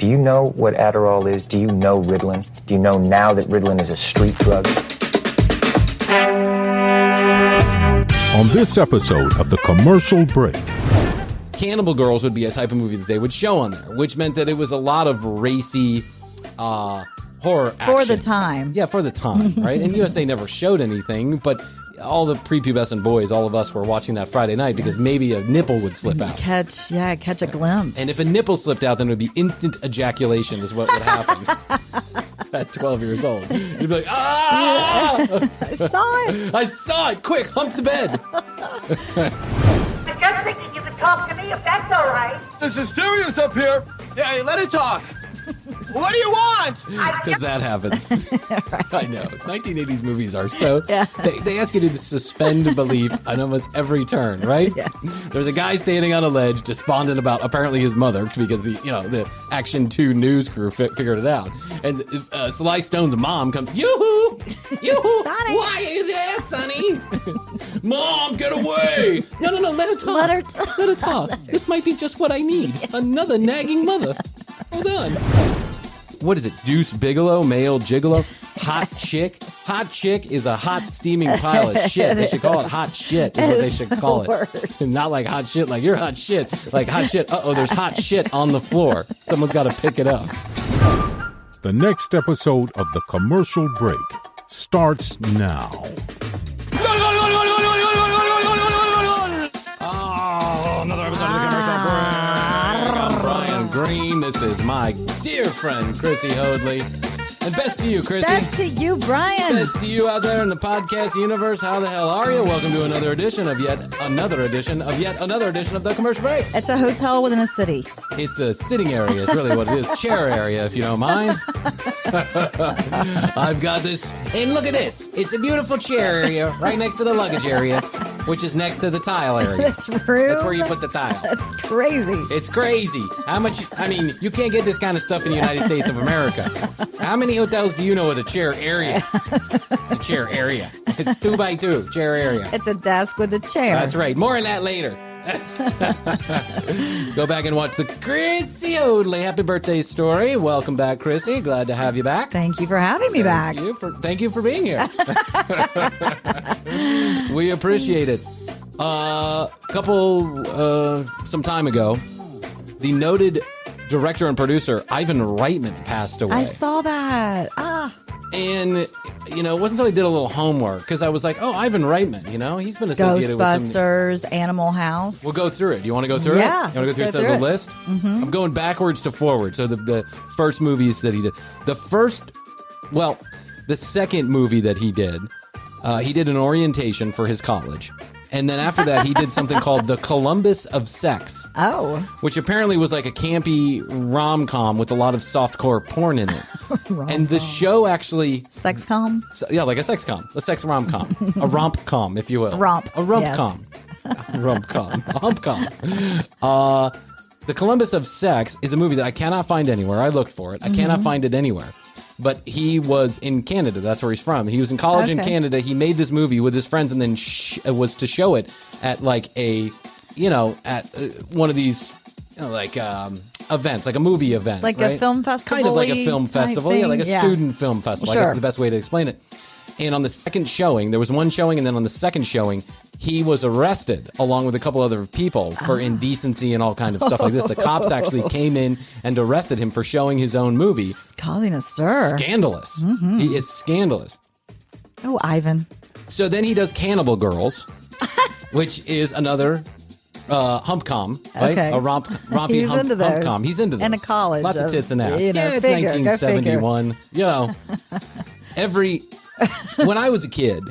Do you know what Adderall is? Do you know Ritalin? Do you know now that Ritalin is a street drug? On this episode of The Commercial Break. Cannibal Girls would be a type of movie that they would show on there, which meant that it was a lot of racy horror action. For the time. Yeah, for the time, right? And USA never showed anything, but all the prepubescent boys, all of us were watching that Friday night because maybe a nipple would slip out. Catch a glimpse. And if a nipple slipped out, then it would be instant ejaculation is what would happen at 12 years old. You'd be like, ah! I saw it. I saw it. Quick, hump the bed. I'm just thinking you could talk to me if that's all right. This is serious up here. Yeah, let it talk. What do you want? Because that happens. Right. I know. 1980s movies are so... Yeah. They ask you to suspend belief on almost every turn, right? Yes. There's a guy standing on a ledge despondent about apparently his mother because the Action 2 news crew figured it out. And Sly Stone's mom comes, yoo-hoo! Yoo-hoo! Sonny! Why are you there, Sonny? Mom, get away! No, let her talk. Let her talk. This might be just what I need. Another nagging mother. Hold on. What is it? Deuce Bigelow, male gigolo, hot chick. Hot chick is a hot steaming pile of shit. They should call it hot shit. Is what they should call it. Not like hot shit, like you're hot shit. Like hot shit. There's hot shit on the floor. Someone's got to pick it up. The next episode of The Commercial Break starts now. Oh, another episode of The Commercial Break. I'm Brian Green. This is my dear friend, Krissy Hoadley. And best to you, Krissy. Best to you, Brian. Best to you out there in the podcast universe. How the hell are you? Welcome to another edition of yet another edition of The Commercial Break. It's a hotel within a city. It's a sitting area is really what it is. Chair area, if you don't mind. I've got this. And look at this. It's a beautiful chair area right next to the luggage area, which is next to the tile area. This room? That's where you put the tile. That's crazy. It's crazy. How much? I mean, you can't get this kind of stuff in the United States of America. How many hotels do you know with a chair area? It's a chair area. It's 2x2 chair area. It's a desk with a chair. That's right. More on that later. Go back and watch the Krissy Hoadley Happy Birthday story. Welcome back, Krissy. Glad to have you back. Thank you for having me back. Thank you for being here. We appreciate it. Some time ago, the noted director and producer Ivan Reitman passed away. I saw that. And, it wasn't until I did a little homework, because I was like, Ivan Reitman, he's been associated with Ghostbusters, Animal House. We'll go through it. Do you want to go through it? Yeah. You want to go through the list? Mm-hmm. I'm going backwards to forward. So the first movies that he did. The second movie that he did an orientation for his college. And then after that, he did something called The Columbus of Sex. Oh. Which apparently was like a campy rom-com with a lot of softcore porn in it. And the show actually... Sex-com? Yeah, like a sex-com. A sex rom-com. A romp-com, if you will. Romp. A rump-com. Yes. Rump-com. A hump-com. The Columbus of Sex is a movie that I cannot find anywhere. I looked for it. I cannot find it anywhere. But he was in Canada. That's where he's from. He was in college in Canada. He made this movie with his friends and then was to show it at like at one of these, events, like a movie event. Like right? a film festival. Kind of like a film festival. Yeah, like a student film festival. Sure. I guess is the best way to explain it. And on the second showing, there was one showing, and then on the second showing, he was arrested along with a couple other people for indecency and all kind of stuff like this. The cops actually came in and arrested him for showing his own movie. It's causing a stir. Scandalous. Mm-hmm. It's scandalous. Oh, Ivan. So then he does Cannibal Girls, which is another hump-com, right? Okay. A rompy He's into those. hump-com. He's into those. And a college. Lots of tits and ass. It's figure, 1971. When I was a kid,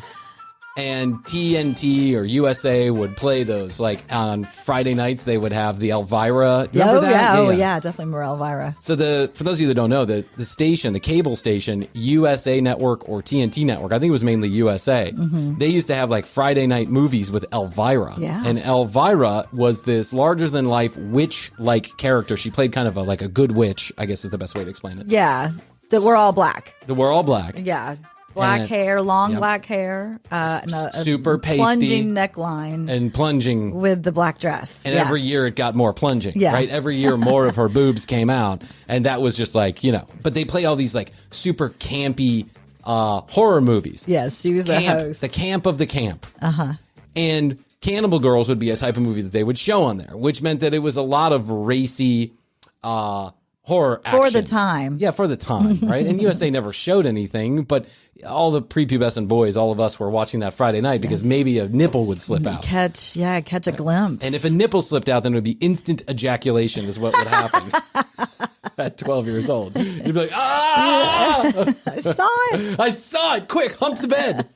and TNT or USA would play those, like on Friday nights, they would have the Elvira. Remember that? Yeah, definitely more Elvira. So for those of you that don't know, the station, the cable station, USA Network or TNT Network, I think it was mainly USA. Mm-hmm. They used to have like Friday night movies with Elvira. Yeah. And Elvira was this larger than life witch-like character. She played kind of like a good witch, I guess is the best way to explain it. Yeah. That we're all black. We're all black. Yeah. Black hair, long Yep. black hair, and a Super pasty. plunging neckline And plunging. with the black dress. And every year it got more plunging, Yeah. right? Every year more of her boobs came out. And that was just like, but they play all these like super campy horror movies. Yes, she was the host. The camp of the camp. Uh-huh. And Cannibal Girls would be a type of movie that they would show on there, which meant that it was a lot of racy horror action. For the time. Yeah, for the time, right? And USA never showed anything, but all the prepubescent boys, all of us were watching that Friday night because maybe a nipple would slip out. Catch a glimpse. And if a nipple slipped out, then it would be instant ejaculation is what would happen at 12 years old. You'd be like, ah! I saw it. I saw it. Quick, hump the bed.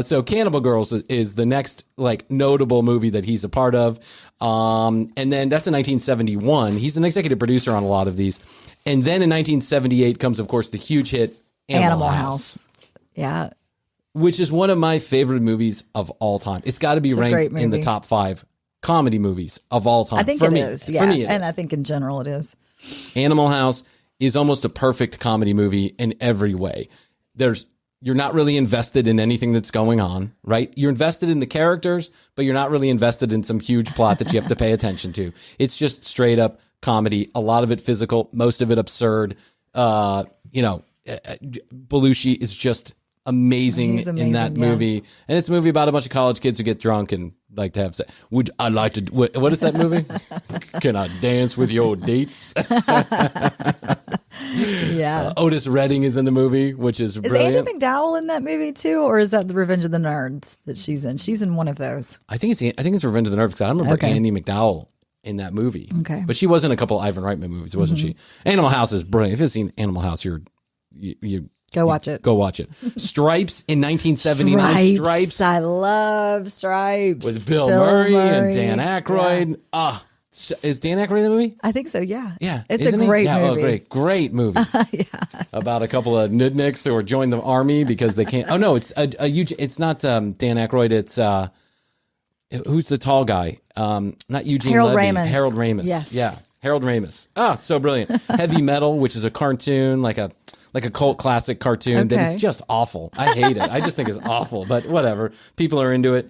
So Cannibal Girls is the next like notable movie that he's a part of. And then that's in 1971. He's an executive producer on a lot of these. And then in 1978 comes, of course, the huge hit Animal House. Yeah. Which is one of my favorite movies of all time. It's got to be ranked in the top 5 comedy movies of all time. I think for it me. is. Yeah. For me, it and is. I think in general it is. Animal House is almost a perfect comedy movie in every way. You're not really invested in anything that's going on, right? You're invested in the characters, but you're not really invested in some huge plot that you have to pay attention to. It's just straight up comedy, a lot of it physical, most of it absurd. Belushi is just amazing in that movie. And it's a movie about a bunch of college kids who get drunk and like to have sex. What is that movie? Can I dance with your dates? Yeah. Otis Redding is in the movie, which is brilliant. Is Andie MacDowell in that movie too, or is that the Revenge of the Nerds that she's in? She's in one of those. I think it's Revenge of the Nerds because I remember Andie MacDowell in that movie. Okay. But she was in a couple Ivan Reitman movies, wasn't she? Animal House is brilliant. If you've seen Animal House, you Go watch it. Go watch it. Stripes in 1979. Stripes. I love Stripes. With Bill Murray and Dan Aykroyd. Yeah. Is Dan Aykroyd in the movie? I think so, yeah. Yeah. It's a great movie. Oh, great movie. About a couple of nudniks who are joined the army because they can't. Oh, no, it's a huge. It's not Dan Aykroyd. It's who's the tall guy? Not Eugene Harold Levy. Ramis. Harold Ramis. Yes. Yeah. Harold Ramis. So brilliant. Heavy Metal, which is a cartoon, like a cult classic cartoon that is just awful. I hate it. I just think it's awful, but whatever. People are into it.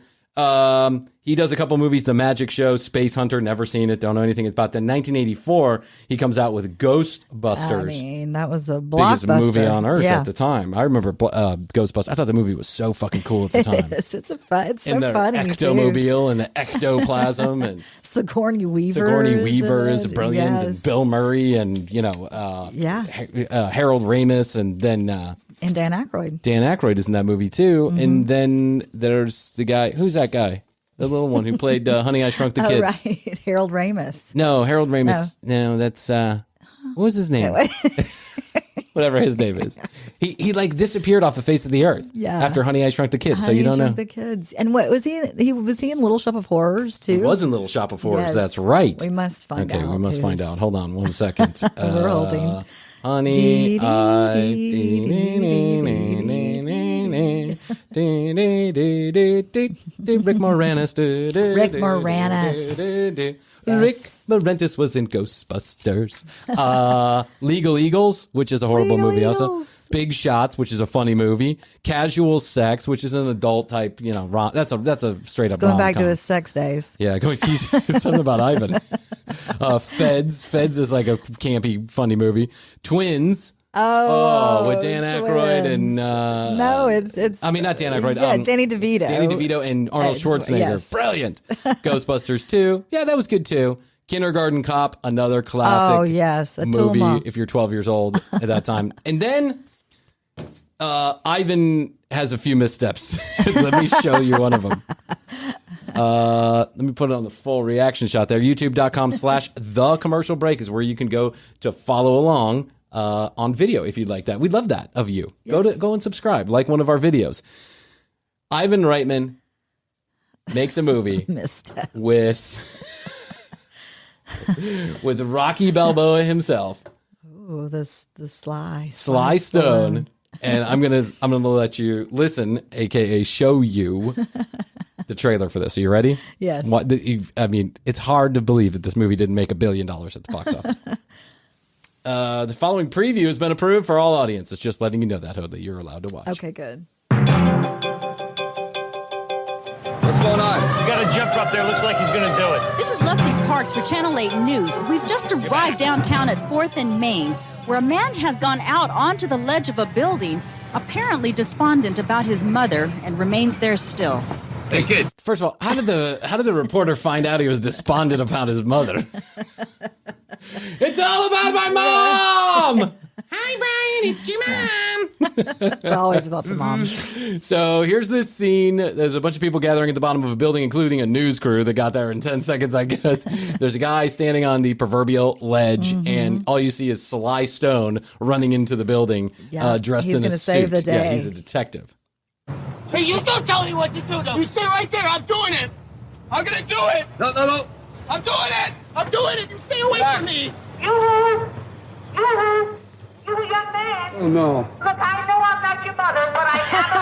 He does a couple movies, The Magic Show, Space Hunter, never seen it, don't know anything about that. In 1984, he comes out with Ghostbusters. I mean, that was a biggest blockbuster. movie on earth Yeah. at the time. I remember Ghostbusters. I thought the movie was so fucking cool at the time. It's so funny. In the ectomobile and the ectoplasm and Sigourney Weaver. Sigourney Weaver is brilliant, Yes. and Bill Murray, and Harold Ramis, and then And Dan Aykroyd. Dan Aykroyd is in that movie too. Mm-hmm. And then there's the guy. Who's that guy? The little one who played Honey, I Shrunk the Kids. Right. Harold Ramis. No, Harold Ramis. No, that's what was his name? Whatever his name is. He like disappeared off the face of the earth after Honey, I Shrunk the Kids. So you don't know. The Kids. And what was he in? Was he in Little Shop of Horrors too? He was in Little Shop of Horrors. Yes. That's right. We must find out. Okay, we must find out. Hold on 1 second. We're holding. Honey, Rick Moranis. Rick Moranis. Rick Moranis was in Ghostbusters. Legal Eagles, which is a horrible Legal movie also. Eagles. Big Shots, which is a funny movie. Casual Sex, which is an adult type, that's a straight up Going back to rom-com. his sex days. Yeah, it's something about Ivan. Feds is like a campy, funny movie. Twins. With Dan Aykroyd and no, it's. I mean, not Dan Aykroyd. Yeah, Danny DeVito. Danny DeVito and Arnold Schwarzenegger. Yes. Brilliant. Ghostbusters 2. Yeah, that was good too. Kindergarten Cop, another classic. Oh yes, a movie. Tulma. If you're 12 years old at that time, and then Ivan has a few missteps. Let me show you one of them. Let me put it on the full reaction shot there. YouTube.com/The Commercial Break is where you can go to follow along on video if you'd like that. We'd love that of you. Yes. Go and subscribe, like one of our videos. Ivan Reitman makes a movie Missteps. with Rocky Balboa himself. Ooh, the Sly Stone. And I'm gonna let you listen, aka show you the trailer for this. Are you ready? Yes. I mean, it's hard to believe that this movie didn't make $1 billion at the box office. The following preview has been approved for all audiences. Just letting you know that, Hoadley. You're allowed to watch. Okay, good. What's going on? You got a jumper up there. Looks like he's going to do it. This is Leslie Parks for Channel 8 News. We've just arrived downtown at 4th and Main, where a man has gone out onto the ledge of a building, apparently despondent about his mother, and remains there still. Hey, kid. First of all, how did the reporter find out he was despondent about his mother? It's all about my mom! Hi, Brian, it's your mom! It's always about the mom. So here's this scene. There's a bunch of people gathering at the bottom of a building, including a news crew that got there in 10 seconds, I guess. There's a guy standing on the proverbial ledge, and all you see is Sly Stone running into the building, dressed in a suit. Save the day. Yeah, he's a detective. Hey, you don't tell me what to do, though. You stay right there. I'm doing it. I'm gonna do it. No. I'm doing it. I'm doing it. You stay away from me. You young man. Oh, no. Look, I know I'm not your mother, but I have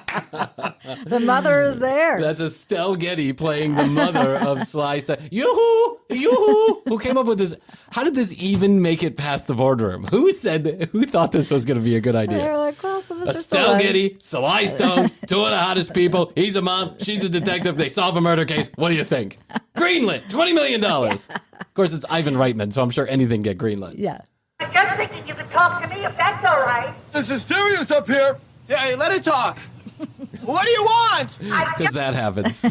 a mother. The mother is there. That's Estelle Getty playing the mother of Sly Stone. Yoo-hoo! Who came up with this? How did this even make it past the boardroom? Who thought this was going to be a good idea? They're like, well, so Mr. Estelle Getty, Sly Stone, two of the hottest people. He's a mom. She's a detective. They solve a murder case. What do you think? Greenlit, $20 million. Of course, it's Ivan Reitman, so I'm sure anything get greenlit. Yeah. I'm just thinking you could talk to me if that's all right. This is serious up here. Hey, let it talk. What do you want? Because that happens.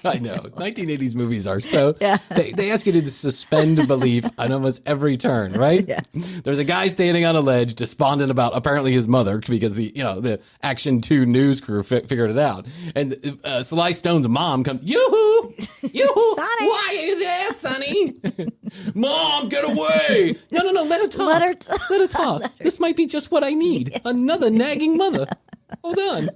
I know. 1980s movies are so... Yeah. They ask you to suspend belief on almost every turn, right? Yes. There's a guy standing on a ledge, despondent about apparently his mother, because the Action 2 news crew figured it out. And Sly Stone's mom comes, yoo-hoo! Yoo-hoo! Sonny! Why are you there, Sonny? Mom, get away! No, let her talk. Let her talk. This might be just what I need. Another nagging mother. Hold on.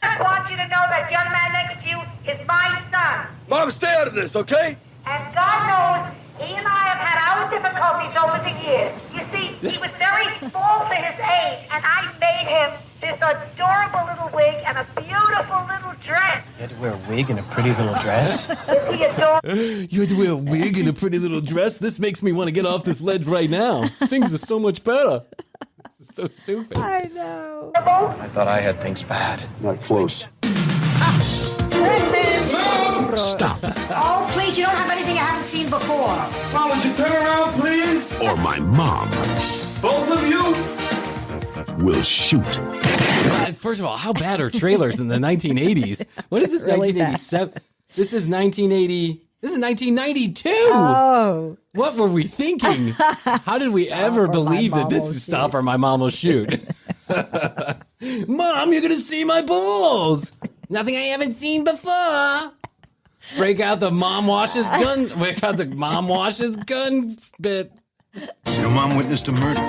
I want you to know that young man next to you is my son. Mom, stay out of this, okay? And God knows he and I have had our difficulties over the years. You see, he was very small for his age, and I made him this adorable little wig and a beautiful little dress. You had to wear a wig and a pretty little dress? Is he adorable? You had to wear a wig and a pretty little dress? This makes me want to get off this ledge right now. Things are so much better. This is so stupid. I know. I thought I had things bad. Not close. Stop. Oh, please, you don't have anything I haven't seen before. Mom, would you turn around, please? Or my mom Both of you? will shoot. First of all, how bad are trailers in the 1980s? What is this, Really 1987? This is 1980. This is 1992. Oh. What were we thinking? How did we ever believe that this will is Stop or My Mom Will Shoot? Mom, you're going to see my balls. Nothing I haven't seen before. Break out the mom washes gun. Break out the mom washes gun bit. Your mom witnessed a murder.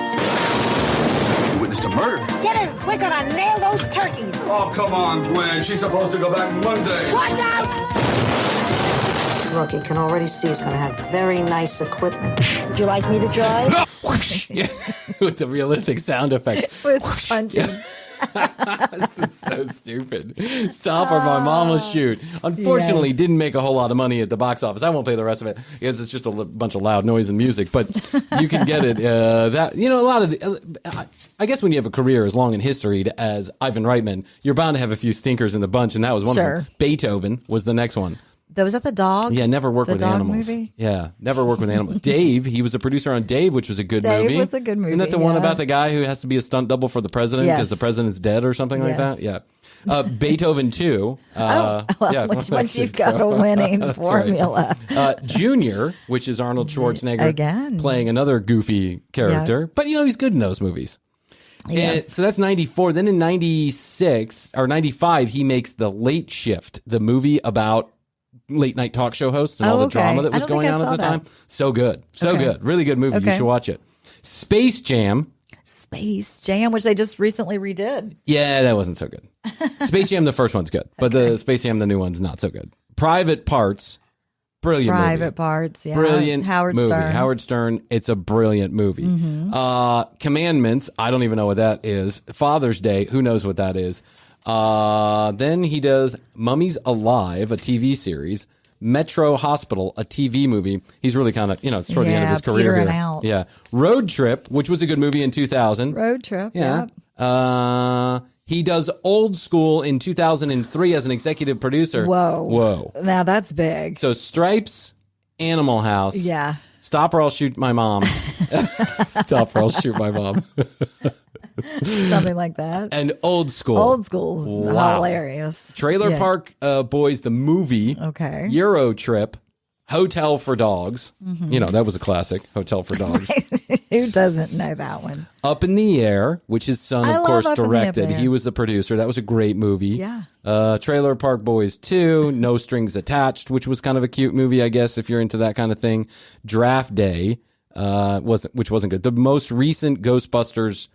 You witnessed a murder? Get it quick or I nail those turkeys. Oh, come on, Gwen. She's supposed to go back Monday. Watch out! Look, you can already see he's going to have very nice equipment. Would you like me to drive? No! Yeah, with the realistic sound effects. With punching. This is so stupid. Stop or My Mom Will Shoot. Unfortunately, didn't make a whole lot of money at the box office. I won't play the rest of it because it's just a bunch of loud noise and music. But you can get it. A lot of I guess when you have a career as long in history as Ivan Reitman, you're bound to have a few stinkers in the bunch, and that was one of them. Beethoven was the next one. Was that the dog? Yeah, never worked with dog animals. Movie? Yeah, never worked with animals. Dave, he was a producer on Dave, which was a good movie. Dave was a good movie. Isn't that the one about the guy who has to be a stunt double for the president because the president's dead or something like that? Yeah. Beethoven 2. Once you've got a winning formula. Right. Junior, which is Arnold Schwarzenegger again playing another goofy character. Yeah. But, he's good in those movies. Yes. So that's 94. Then in 96 or 95, he makes The Late Shift, the movie about late night talk show hosts and all the drama that was going on at the time. So good. So good. Really good movie. You should watch it. Space Jam, which they just recently redid. Yeah, that wasn't so good. Space Jam, the first one's good, but the Space Jam, the new one's not so good. Private Parts, brilliant movie. Private Parts, yeah. Brilliant Howard movie. Stern. Howard Stern, it's a brilliant movie. Mm-hmm. Commandments, I don't even know what that is. Father's Day, who knows what that is. Then he does Mummies Alive, a TV series. Metro Hospital, a TV movie. He's really kind of, it's toward the end of his career petering here. out. Yeah. Road Trip, which was a good movie in 2000. Road Trip. Yeah. Yep. He does Old School in 2003 as an executive producer. Whoa. Now that's big. So Stripes, Animal House. Yeah. Stop or I'll shoot my mom. Stop or I'll shoot my mom. Something like that. And Old School. Old School's hilarious. Trailer Park Boys, the movie. Okay. Euro Trip. Hotel for Dogs. That was a classic. Hotel for Dogs. Who doesn't know that one? Up in the Air, which his son, of course, directed. Air. He was the producer. That was a great movie. Yeah. Trailer Park Boys 2, No Strings Attached, which was kind of a cute movie, I guess, if you're into that kind of thing. Draft Day, which wasn't good. The most recent Ghostbusters,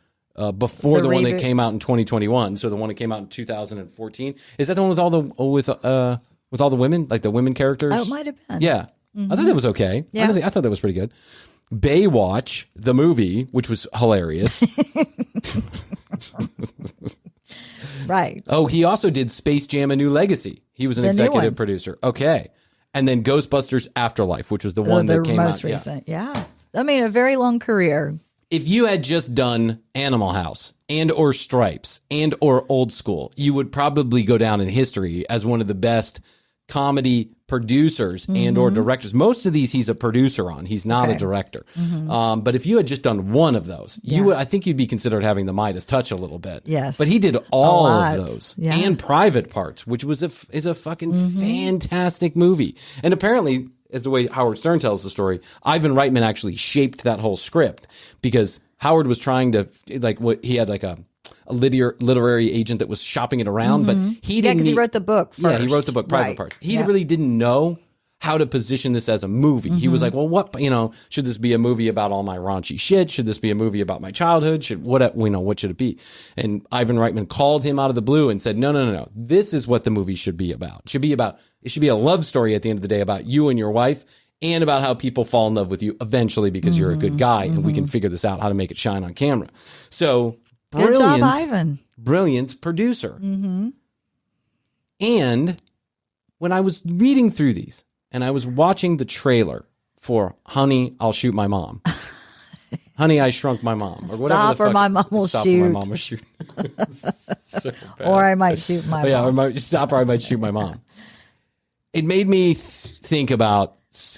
before the one that came out in 2021, so the one that came out in 2014. Is that the one with all the women, like the women characters? Oh, it might have been. Yeah. I thought that was okay. Yeah. I thought that was pretty good. Baywatch, the movie, which was hilarious. Right. Oh, he also did Space Jam: A New Legacy. He was an executive producer. Okay. And then Ghostbusters Afterlife, which was the one that came out. Most recent. Yeah. I mean, a very long career. If you had just done Animal House and or Stripes and or Old School, you would probably go down in history as one of the best comedy producers and or directors. Most of these he's a producer on. He's not a director. But if you had just done one of those, I think you'd be considered having the Midas touch a little bit. Yes. But he did all of those and Private Parts, which was is a fucking fantastic movie. And apparently, as the way Howard Stern tells the story, Ivan Reitman actually shaped that whole script because Howard was trying to he had like a literary agent that was shopping it around, but he didn't. Because he wrote the book first. Yeah, he wrote the book, Private Parts. He really didn't know how to position this as a movie. He was like, well, what, should this be a movie about all my raunchy shit? Should this be a movie about my childhood? What should it be? And Ivan Reitman called him out of the blue and said, no. This is what the movie should be about. It should be a love story at the end of the day about you and your wife and about how people fall in love with you eventually because you're a good guy and we can figure this out, how to make it shine on camera. So, good job, Ivan. Brilliant producer. And when I was reading through these and I was watching the trailer for Honey, I'll Shoot My Mom. Honey, I Shrunk My Mom. Or whatever Stop or my mom will shoot. Stop or my mom will shoot. So or I might shoot my mom. Yeah, or I might shoot my mom. It made me think about,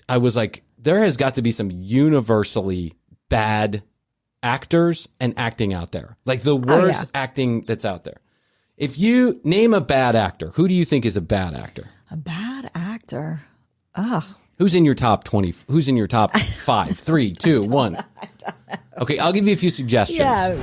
I was like, there has got to be some universally bad actors and acting out there. Like the worst acting that's out there. If you name a bad actor, who do you think is a bad actor? A bad actor? Who's in your top 20? Who's in your top 5? 3, 2, 1. Okay, I'll give you a few suggestions. Yeah.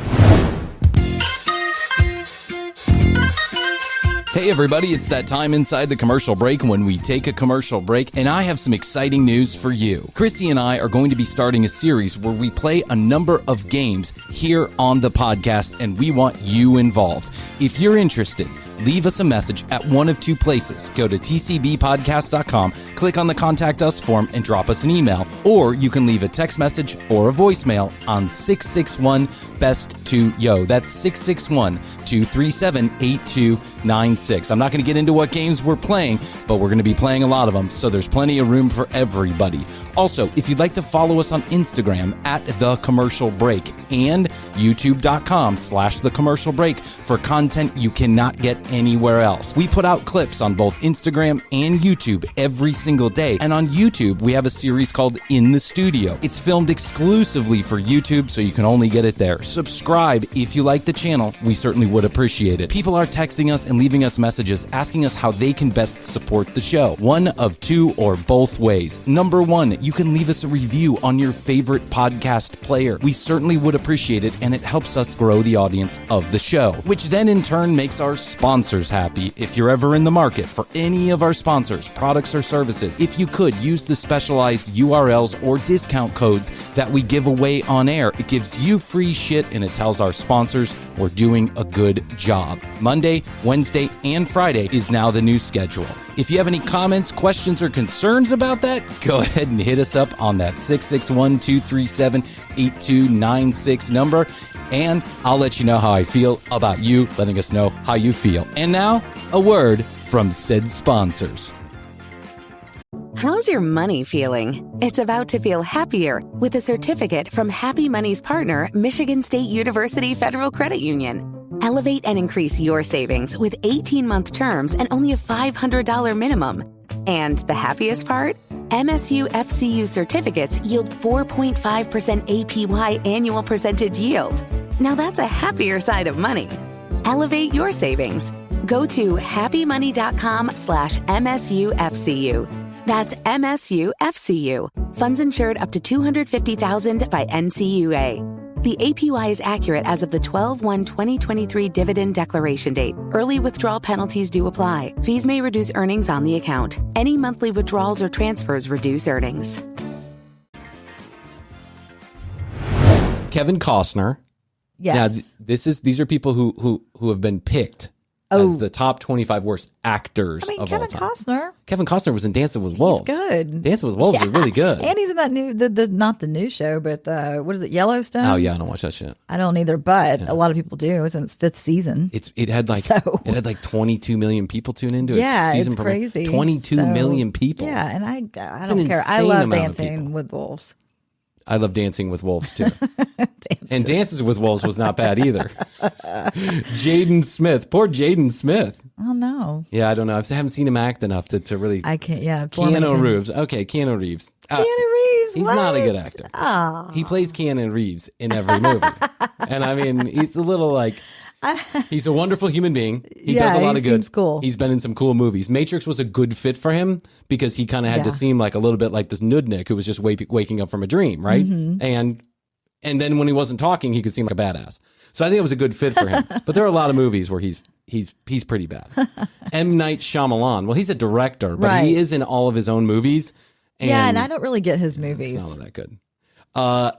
Hey everybody, it's that time inside the commercial break when we take a commercial break, and I have some exciting news for you. Krissy and I are going to be starting a series where we play a number of games here on the podcast, and we want you involved. If you're interested, leave us a message at one of two places. Go to tcbpodcast.com, click on the Contact Us form, and drop us an email. Or you can leave a text message or a voicemail on 661-BEST-2-YO. That's 661-237-8296. I'm not going to get into what games we're playing, but we're going to be playing a lot of them, so there's plenty of room for everybody. Also, if you'd like to follow us on Instagram at The Commercial Break and youtube.com/The Commercial Break for content you cannot get anywhere else. We put out clips on both Instagram and YouTube every single day. And on YouTube, we have a series called In the Studio. It's filmed exclusively for YouTube, so you can only get it there. Subscribe if you like the channel. We certainly would appreciate it. People are texting us and leaving us messages asking us how they can best support the show. One of two or both ways. Number one, you can leave us a review on your favorite podcast player. We certainly would appreciate it, and it helps us grow the audience of the show, which then in turn makes our sponsors happy. If you're ever in the market for any of our sponsors, products or services, if you could use the specialized URLs or discount codes that we give away on air, it gives you free shit and it tells our sponsors we're doing a good job. Monday, Wednesday, and Friday is now the new schedule. If you have any comments, questions, or concerns about that, go ahead and hit us up on that 661-237-8296 number, and I'll let you know how I feel about you letting us know how you feel. And now, a word from said sponsors. How's your money feeling? It's about to feel happier with a certificate from Happy Money's partner, Michigan State University Federal Credit Union. Elevate and increase your savings with 18-month terms and only a $500 minimum. And the happiest part? MSU FCU certificates yield 4.5% APY annual percentage yield. Now that's a happier side of money. Elevate your savings. Go to happymoney.com/MSUFCU. That's MSUFCU. Funds insured up to $250,000 by NCUA. The APY is accurate as of the 12/1/2023 dividend declaration date. Early withdrawal penalties do apply. Fees may reduce earnings on the account. Any monthly withdrawals or transfers reduce earnings. Kevin Costner. Yes. Now, these are people who have been picked as the top 25 worst actors of Kevin all time. Costner. Kevin Costner was in Dancing with Wolves. He's good. Dancing with Wolves is really good. And he's in that new, not the new show, but what is it, Yellowstone? Oh yeah, I don't watch that shit. I don't either, but a lot of people do. It's in its 5th season. It had like 22 million people tune into it. Yeah, it's crazy. 22 million people. Yeah, and I don't care. I love Dancing with Wolves. I love Dancing with Wolves too. And Dances with Wolves was not bad either. Jaden Smith. Poor Jaden Smith. Oh, no. Yeah, I don't know. I haven't seen him act enough to really. I can't, yeah. Keanu Reeves. Okay, Keanu Reeves. Keanu Reeves, he's not a good actor. Oh. He plays Keanu Reeves in every movie. And I mean, he's a little like. He's a wonderful human being. He does a lot of good. Cool. He's been in some cool movies. Matrix was a good fit for him because he kind of had to seem like a little bit like this nudnik who was just waking up from a dream, right? Mm-hmm. And then when he wasn't talking, he could seem like a badass. So I think it was a good fit for him. But there are a lot of movies where he's pretty bad. M. Night Shyamalan. Well, he's a director, but he is in all of his own movies. And I don't really get his movies. It's not that good.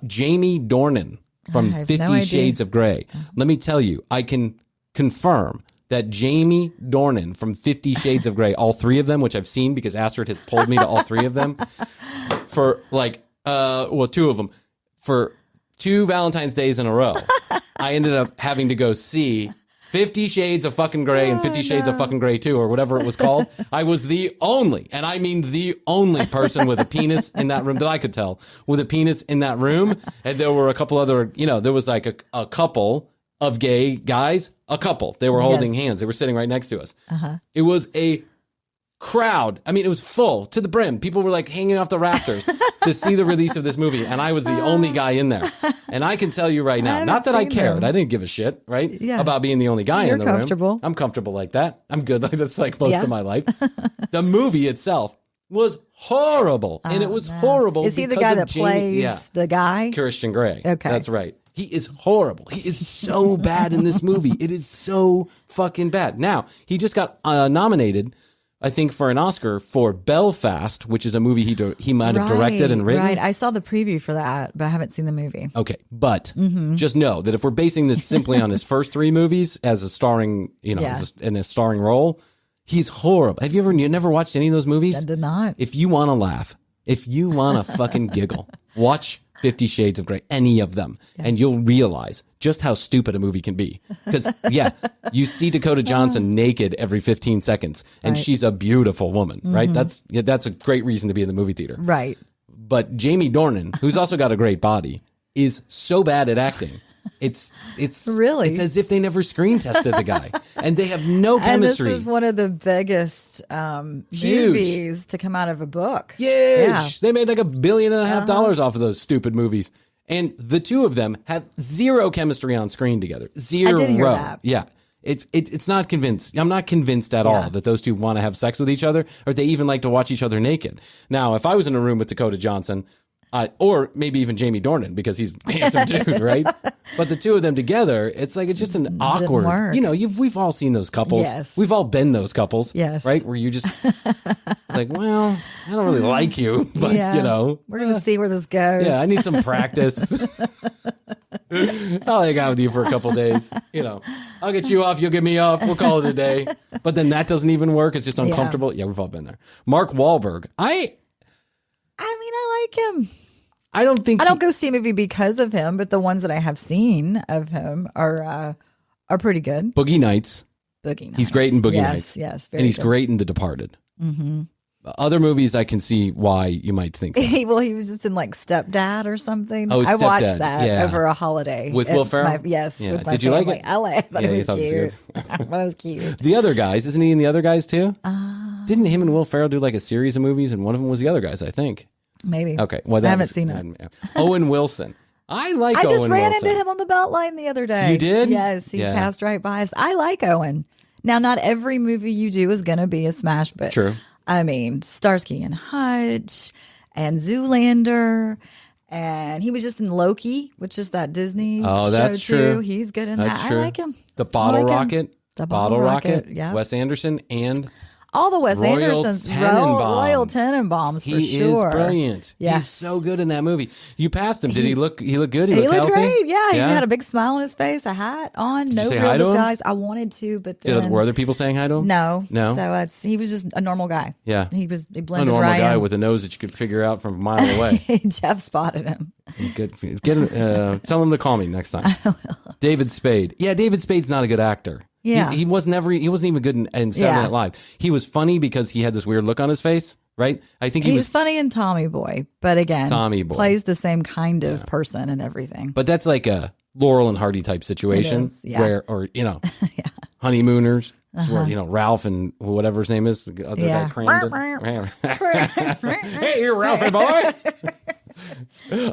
Jamie Dornan from 50 Shades of Grey. Let me tell you, I can confirm that Jamie Dornan from 50 Shades of Grey, all 3 of them, which I've seen because Astrid has pulled me to all 3 of them, for 2 of them, for 2 Valentine's Days in a row, I ended up having to go see 50 Shades of fucking Grey and 50 Shades of fucking Grey 2, or whatever it was called. I was the only, and I mean the only person with a penis in that room that I could tell with a penis in that room. And there were a couple other, there was like a couple of gay guys, a couple. They were holding hands. They were sitting right next to us. It was a crowd. I mean, it was full to the brim. People were like hanging off the rafters to see the release of this movie, and I was the only guy in there. And I can tell you right now, not that I cared. I didn't give a shit, right? Yeah. About being the only guy in the comfortable. room. I'm comfortable like that. I'm good. Like that's like most of my life. The movie itself was horrible, and it was horrible. Is he the guy that plays the guy? Christian Grey. Okay, that's right. He is horrible. He is so bad in this movie. It is so fucking bad. Now he just got nominated, I think, for an Oscar for Belfast, which is a movie he might have directed and written. Right, I saw the preview for that, but I haven't seen the movie. Okay, but just know that if we're basing this simply on his first 3 movies as a starring, in a starring role, he's horrible. Have you never watched any of those movies? I did not. If you want to laugh, if you want to fucking giggle, watch 50 Shades of Grey, any of them, and you'll realize just how stupid a movie can be. Because, you see Dakota Johnson naked every 15 seconds, and she's a beautiful woman, right? That's a great reason to be in the movie theater. Right. But Jamie Dornan, who's also got a great body, is so bad at acting. It's really, it's as if they never screen tested the guy, and they have no chemistry. And this was one of the biggest movies to come out of a book. Huge. Yeah. They made like $1.5 billion off of those stupid movies, and the 2 of them had 0 chemistry on screen together. 0. I did hear that. Yeah. It's not convinced. I'm not convinced at all that those 2 want to have sex with each other, or they even like to watch each other naked. Now, if I was in a room with Dakota Johnson, or maybe even Jamie Dornan, because he's a handsome dude, right? But the 2 of them together, it's just an awkward. We've all seen those couples. Yes. We've all been those couples. Yes. Right? Where you just it's like, well, I don't really like you, but we're gonna see where this goes. Yeah, I need some practice. I'll hang out with you for a couple days. I'll get you off, you'll get me off. We'll call it a day. But then that doesn't even work. It's just uncomfortable. Yeah, we've all been there. Mark Wahlberg. I like him. I don't go see a movie because of him, but the ones that I have seen of him are pretty good. Boogie Nights. Boogie Nights. He's great in Boogie Nights. Yes, and he's great in The Departed. Mm-hmm. Other movies, I can see why you might think that. He was just in like Stepdad or something. Oh, I Stepdad. watched that Yeah. over a holiday With Will Ferrell? Yes. Yeah. With my Did you family. like it? I thought Yeah, it you was thought it cute. was good. I thought it was cute. The Other Guys, isn't he in The Other Guys too? Didn't him and Will Ferrell do like a series of movies, and one of them was The Other Guys, I think. Maybe. Okay, well, I haven't seen it. Owen Wilson. I like. I just Owen ran Wilson. into him on the Beltline the other day. You did? Yes, he passed right by us. I like Owen. Now, not every movie you do is going to be a smash, but True. I mean, Starsky and Hutch and Zoolander, and he was just in Loki, which is that Disney Oh, that's show true. too. He's good in That's that. true. I like him. The Bottle I like him. Rocket. The Bottle Rocket. Yeah. Wes Anderson and All the Wes Royal Andersons, Tenenbaums. Royal Tenenbaums for he sure. is brilliant. Yeah. He's so good in that movie. You passed him. Did he look? He looked good. He looked healthy? great. Yeah, he had a big smile on his face, a hat on, no you say real hi to him? disguise. I wanted to, but then Were other people saying hi to him? no. No? So he was just a normal guy. Yeah. He A blended normal right guy in. with a nose that you could figure out from a mile away. Jeff spotted him. Get him, tell him to call me next time. David Spade. Yeah, David Spade's not a good actor. Yeah. He wasn't even good in Saturday Night Live. He was funny because he had this weird look on his face, right? I think he He's was funny in Tommy Boy, but again, Tommy Boy. plays the same kind of person and everything. But that's like a Laurel and Hardy type situation It is, yeah. where, or, honeymooners. It's where, Ralph and whatever his name is, the other guy, Crandon. Hey, you're Ralphie boy.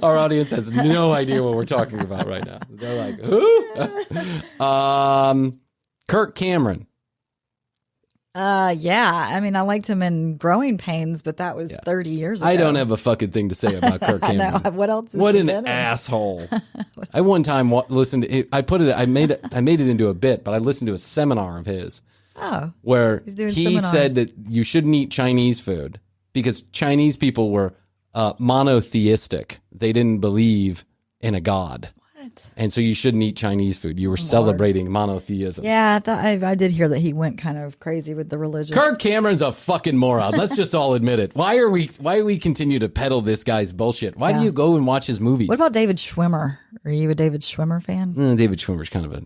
Our audience has no idea what we're talking about right now. They're like, who? Kirk Cameron. Yeah. I mean, I liked him in Growing Pains, but that was 30 years ago. I don't have a fucking thing to say about Kirk Cameron. I know. What else? What an asshole! I one time listened to it. I made it into a bit, but I listened to a seminar of his. Oh, where he's doing he seminars. said that you shouldn't eat Chinese food because Chinese people were monotheistic. They didn't believe in a god. What? And so you shouldn't eat Chinese food. You were celebrating monotheism. Yeah, I did hear that he went kind of crazy with the religious. Kirk Cameron's a fucking moron. Let's just all admit it. Why do we continue to peddle this guy's bullshit? Why do you go and watch his movies? What about David Schwimmer? Are you a David Schwimmer fan? David Schwimmer's kind of a...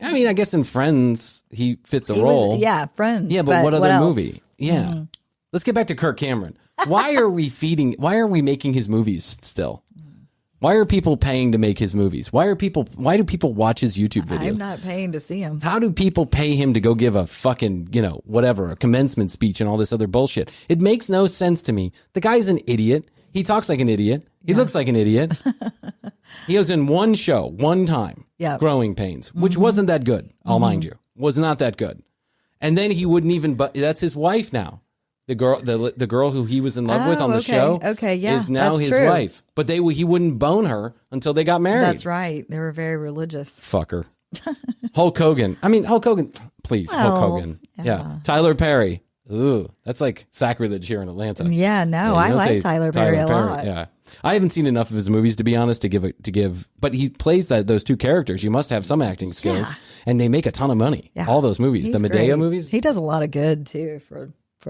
I mean, I guess in Friends, he fit the role. Friends. Yeah, but what other else? movie? Yeah. Mm-hmm. Let's get back to Kirk Cameron. Why are we making his movies still? Why are people paying to make his movies? Why do people watch his YouTube videos? I'm not paying to see him. How do people pay him to go give a fucking, a commencement speech and all this other bullshit? It makes no sense to me. The guy's an idiot. He talks like an idiot. He looks like an idiot. He was in one show, one time, Growing Pains, which wasn't that good, I'll mind you. Was not that good. And then he wouldn't even, but that's his wife now. The girl who he was in love with on the show is now his wife. But he wouldn't bone her until they got married. That's right. They were very religious. Fucker. Hulk Hogan. Please, Hulk Hogan. Yeah. Tyler Perry. Ooh, that's like sacrilege here in Atlanta. Yeah, no, I like Tyler Perry a lot. Yeah. I haven't seen enough of his movies, to be honest, to give. But he plays those two characters. You must have some acting skills, and they make a ton of money. Yeah. All those movies, the Medea movies. He does a lot of good too for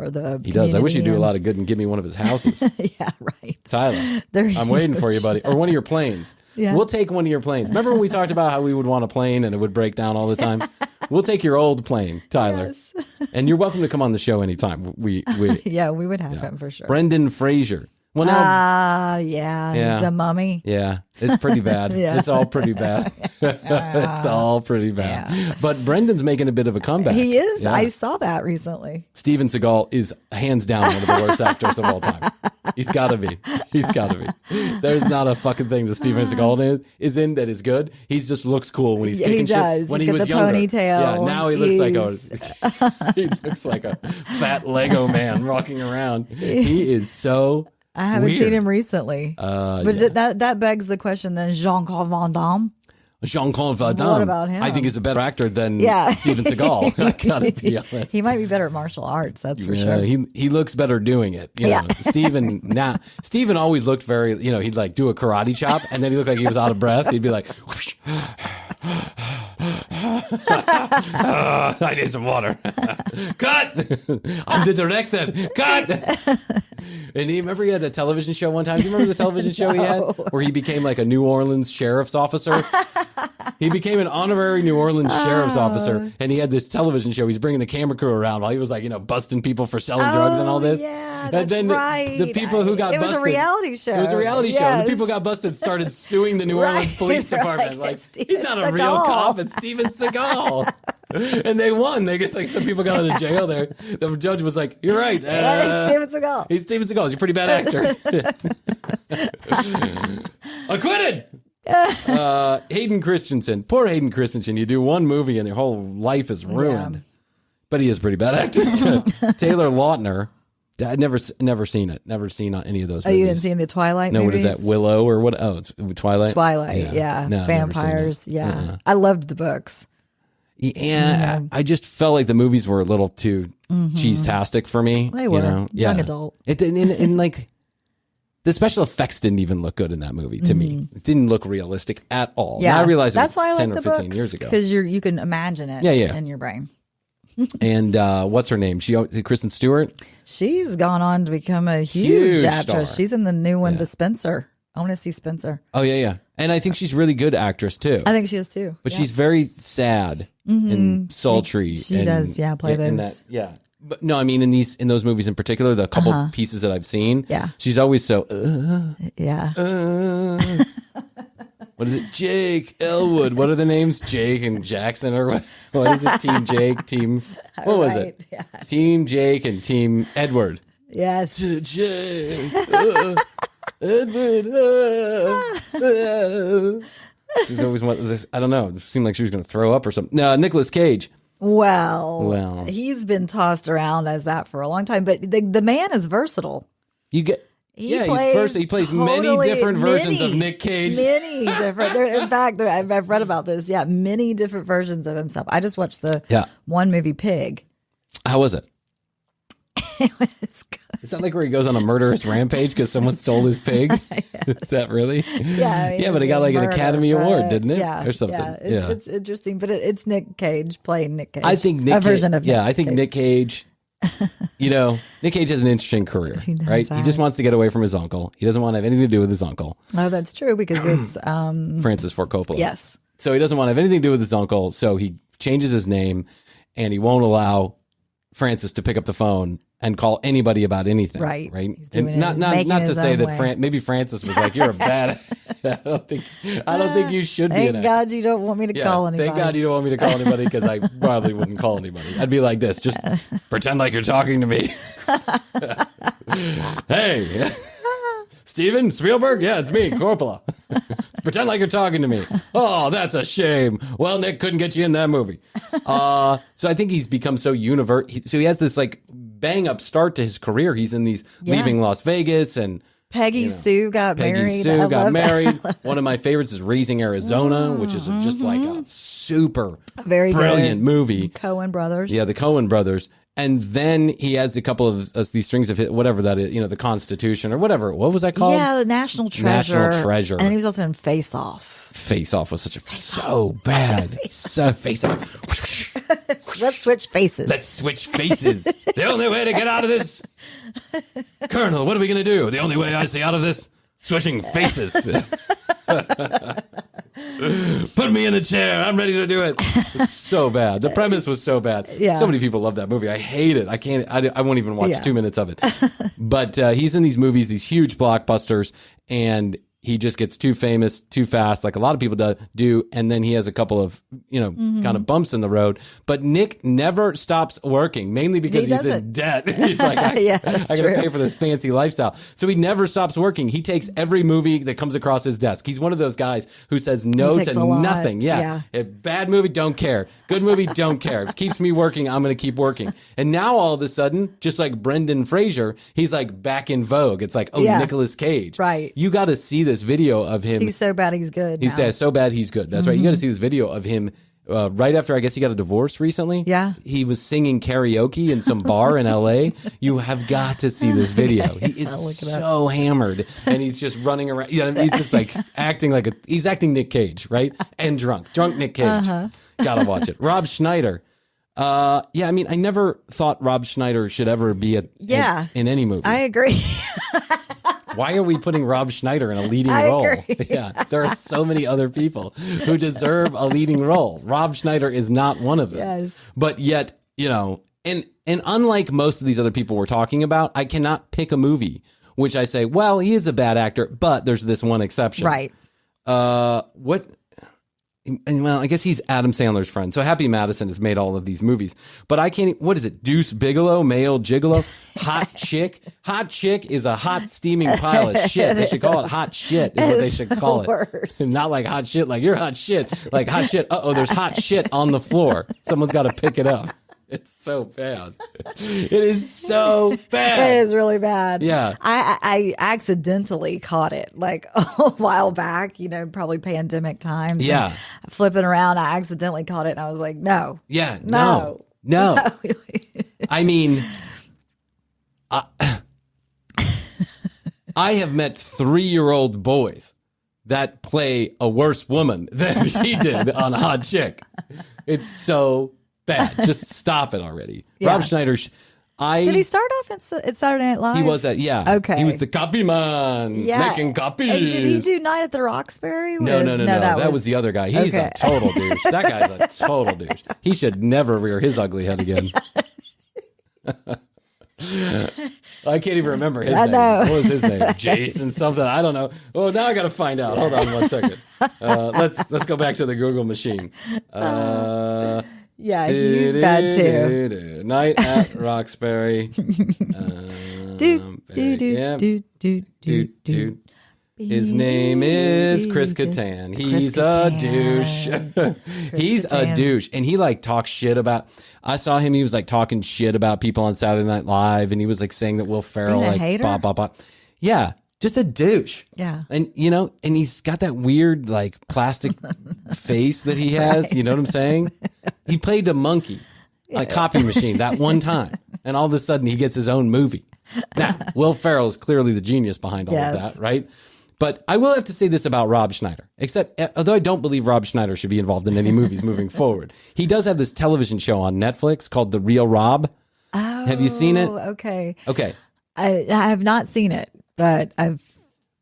the. He does. I wish he'd do a lot of good and give me one of his houses. Yeah, right. Tyler, I'm waiting for you, buddy, or one of your planes. Yeah. We'll take one of your planes. Remember when we talked about how we would want a plane and it would break down all the time? We'll take your old plane, Tyler. Yes. And you're welcome to come on the show anytime. We would have him for sure. Brendan Fraser. Well, now, The Mummy. Yeah, it's pretty bad. It's all pretty bad. It's all pretty bad. Yeah. But Brendan's making a bit of a comeback. He is. Yeah. I saw that recently. Steven Seagal is hands down one of the worst actors of all time. He's got to be. There's not a fucking thing that Steven Seagal is in that is good. He just looks cool when he's kicking shit. When he was younger. Ponytail. Yeah, now he looks like a fat Lego man walking around. He is so I haven't weird. seen him recently. But that begs the question then, Jean-Claude Van Damme? Jean-Claude Van Damme. What about him? I think he's a better actor than Steven Seagal. I gotta be honest. He might be better at martial arts, that's for sure. He looks better doing it. You know, Steven always looked very, he'd like do a karate chop and then he looked like he was out of breath. He'd be like, whoosh. I need some water. Cut! I'm the director. Cut! And remember he had a television show one time? Do you remember the television show he had? Where he became like a New Orleans sheriff's officer? He became an honorary New Orleans sheriff's officer, and he had this television show. He's bringing the camera crew around while he was like, busting people for selling drugs and all this. Yeah, and then right. The people who got busted. It was a reality show. It was a reality show. And the people who got busted started suing the New Orleans Police Department. Like, he's not a real cop. It's Steven Seagal. And they won. They guess some people got out of jail there. The judge was like, "You're right. He's Steven Seagal. He's Steven Seagal. He's a pretty bad actor." Acquitted. Hayden Christensen. Poor Hayden Christensen. You do one movie and your whole life is ruined. Yeah. But he is a pretty bad actor. Taylor Lautner. I'd never seen it. Never seen any of those movies. Oh, you didn't see the Twilight movies? No, what is that? Willow or what? Oh, it's Twilight? Twilight, yeah. No, vampires, yeah. I loved the books. Yeah, I just felt like the movies were a little too cheese-tastic for me. They were. Young adult. And like, the special effects didn't even look good in that movie to me. It didn't look realistic at all. Yeah, now I realize that's it was why I 10 like or the 15 books, years ago. because you can imagine it in your brain. And what's her name? Kristen Stewart? She's gone on to become a huge actress. Star. She's in the new one, The Spencer. I want to see Spencer. Oh, yeah. And I think she's a really good actress, too. I think she is, too. But she's very sad and sultry. She does, play those. But no, I mean, in those movies in particular, the couple pieces that I've seen, she's always so, what is it? Jake, Elwood. What are the names? Jake and Jackson, or what is it? Team Jake, Team. What was it? Yeah. Team Jake and Team Edward. Yes. Jake. Edward. She's always this. I don't know. It seemed like she was going to throw up or something. No, Nicolas Cage. Well, he's been tossed around as that for a long time, but the man is versatile. He plays many different versions of Nick Cage. Many different. In fact, I've read about this. Yeah, many different versions of himself. I just watched the one movie, Pig. How was it? It was good. Is that like where he goes on a murderous rampage because someone stole his pig? Is that really? Yeah. But it got like an Academy Award, didn't it? Yeah. Or something. Yeah. It's interesting, but it's Nick Cage playing Nick Cage. I think a version of Nick Cage. I think Nick Cage. Nick Cage has an interesting career, right? He just wants to get away from his uncle. He doesn't want to have anything to do with his uncle. Oh, that's true, because it's Francis Ford Coppola. Yes. So he doesn't want to have anything to do with his uncle, so he changes his name, and he won't allow Francis to pick up the phone and call anybody about anything. Right. And not to say that maybe Francis was like, "You're a bad." I don't think you should be. Thank God you don't want me to call anybody. Thank God you don't want me to call anybody, because I probably wouldn't call anybody. I'd be like this: just pretend like you're talking to me. Hey, Steven Spielberg? Yeah, it's me, Coppola. Pretend like you're talking to me. Oh, that's a shame. Well, Nick couldn't get you in that movie. So I think he's become so so he has this like bang up start to his career. He's in these Leaving Las Vegas, and Peggy Sue got married. One of my favorites is Raising Arizona, which is just like a super very brilliant movie. Coen brothers. Yeah, the Coen brothers. And then he has a couple of these strings of whatever that is, the Constitution or whatever. What was that called? Yeah, the National Treasure. National Treasure. And he was also in Face Off. Face Off was so bad. So Face Off. Let's switch faces. The only way to get out of this. Colonel, what are we going to do? The only way I see out of this, switching faces. Put me in a chair. I'm ready to do it. It's so bad. The premise was so bad. Yeah. So many people love that movie. I hate it. I won't even watch 2 minutes of it. But he's in these movies, these huge blockbusters, and he just gets too famous too fast, like a lot of people do, and then he has a couple of kind of bumps in the road. But Nick never stops working, mainly because he's in debt. He's like, I got to pay for this fancy lifestyle, so he never stops working. He takes every movie that comes across his desk. He's one of those guys who says no to nothing. A bad movie, don't care. Good movie, don't care. If it keeps me working, I'm going to keep working. And now all of a sudden, just like Brendan Fraser, he's like back in vogue. It's like, Nicolas Cage. Right. You got to see this video of him. He's so bad he's good. He's so bad he's good. That's right. You got to see this video of him right after, I guess he got a divorce recently. Yeah. He was singing karaoke in some bar in LA. You have got to see this video. He is so hammered, and he's just running around. He's just like acting he's acting Nick Cage, right? And drunk Nick Cage. Gotta watch it. Rob Schneider. I mean, I never thought Rob Schneider should ever be in any movie. I agree. Why are we putting Rob Schneider in a leading role? Yeah, there are so many other people who deserve a leading role. Rob Schneider is not one of them. Yes. But yet, and unlike most of these other people we're talking about, I cannot pick a movie which I say, well, he is a bad actor, but there's this one exception. Right. What? And well, I guess he's Adam Sandler's friend. So Happy Madison has made all of these movies. But I can't, what is it? Deuce Bigelow, male gigolo, hot chick. Hot chick is a hot steaming pile of shit. They should call it hot shit is what they should call it. Worst. Not like hot shit, like you're hot shit. Like hot shit. Uh-oh, there's hot shit on the floor. Someone's got to pick it up. It's so bad. It is so bad. It is really bad. Yeah. I accidentally caught it like a while back, probably pandemic times. Yeah. Flipping around, I accidentally caught it and I was like, no. Yeah. No. I mean, I have met 3-year-old boys that play a worse woman than he did on Hot Chick. It's so bad. Just stop it already. Yeah. Rob Schneider. Did he start off at Saturday Night Live? He was yeah. Okay. He was the copy man, making copies. And did he do Night at the Roxbury? No. That was the other guy. He's a total douche. That guy's a total douche. He should never rear his ugly head again. I can't even remember his name. What was his name? Jason something. I don't know. Oh, now I got to find out. Hold on 1 second. Let's go back to the Google machine. Yeah, he's bad too. Night at Roxbury. His name is Chris Kattan. He's a douche. He's a douche. And he talks shit about, I saw him, he was talking shit about people on Saturday Night Live, and he was saying that Will Ferrell blah, blah, blah. Yeah. Just a douche. Yeah. And, and he's got that weird, plastic face that he has. You know what I'm saying? He played a monkey, copy machine that one time. And all of a sudden he gets his own movie. Now, Will Ferrell is clearly the genius behind all of that, right? But I will have to say this about Rob Schneider, except although I don't believe Rob Schneider should be involved in any movies moving forward. He does have this television show on Netflix called The Real Rob. Oh, have you seen it? Okay. I have not seen it, but I've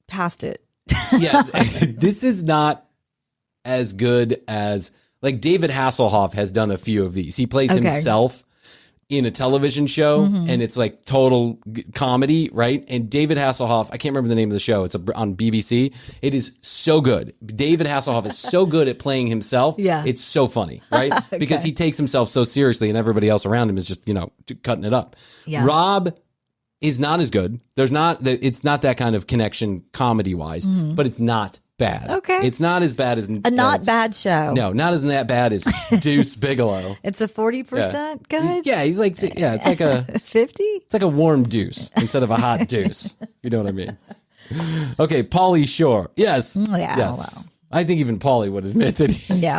passed it. Yeah, this is not as good as David Hasselhoff has done a few of these. He plays himself in a television show, and it's total comedy, right? And David Hasselhoff, I can't remember the name of the show. It's on BBC. It is so good. David Hasselhoff is so good at playing himself. Yeah. It's so funny, right? Because he takes himself so seriously, and everybody else around him is just, cutting it up. Yeah. Rob is not as good. It's not that kind of connection comedy wise, but it's not bad. Okay. It's not as bad as bad show. No, not as that bad as Deuce Bigelow. It's a 40% good? Yeah, he's it's like a 50? It's like a warm deuce instead of a hot deuce. You know what I mean? Okay, Pauly Shore. Yes. Yeah. Yes. Well. I think even Pauly would admit that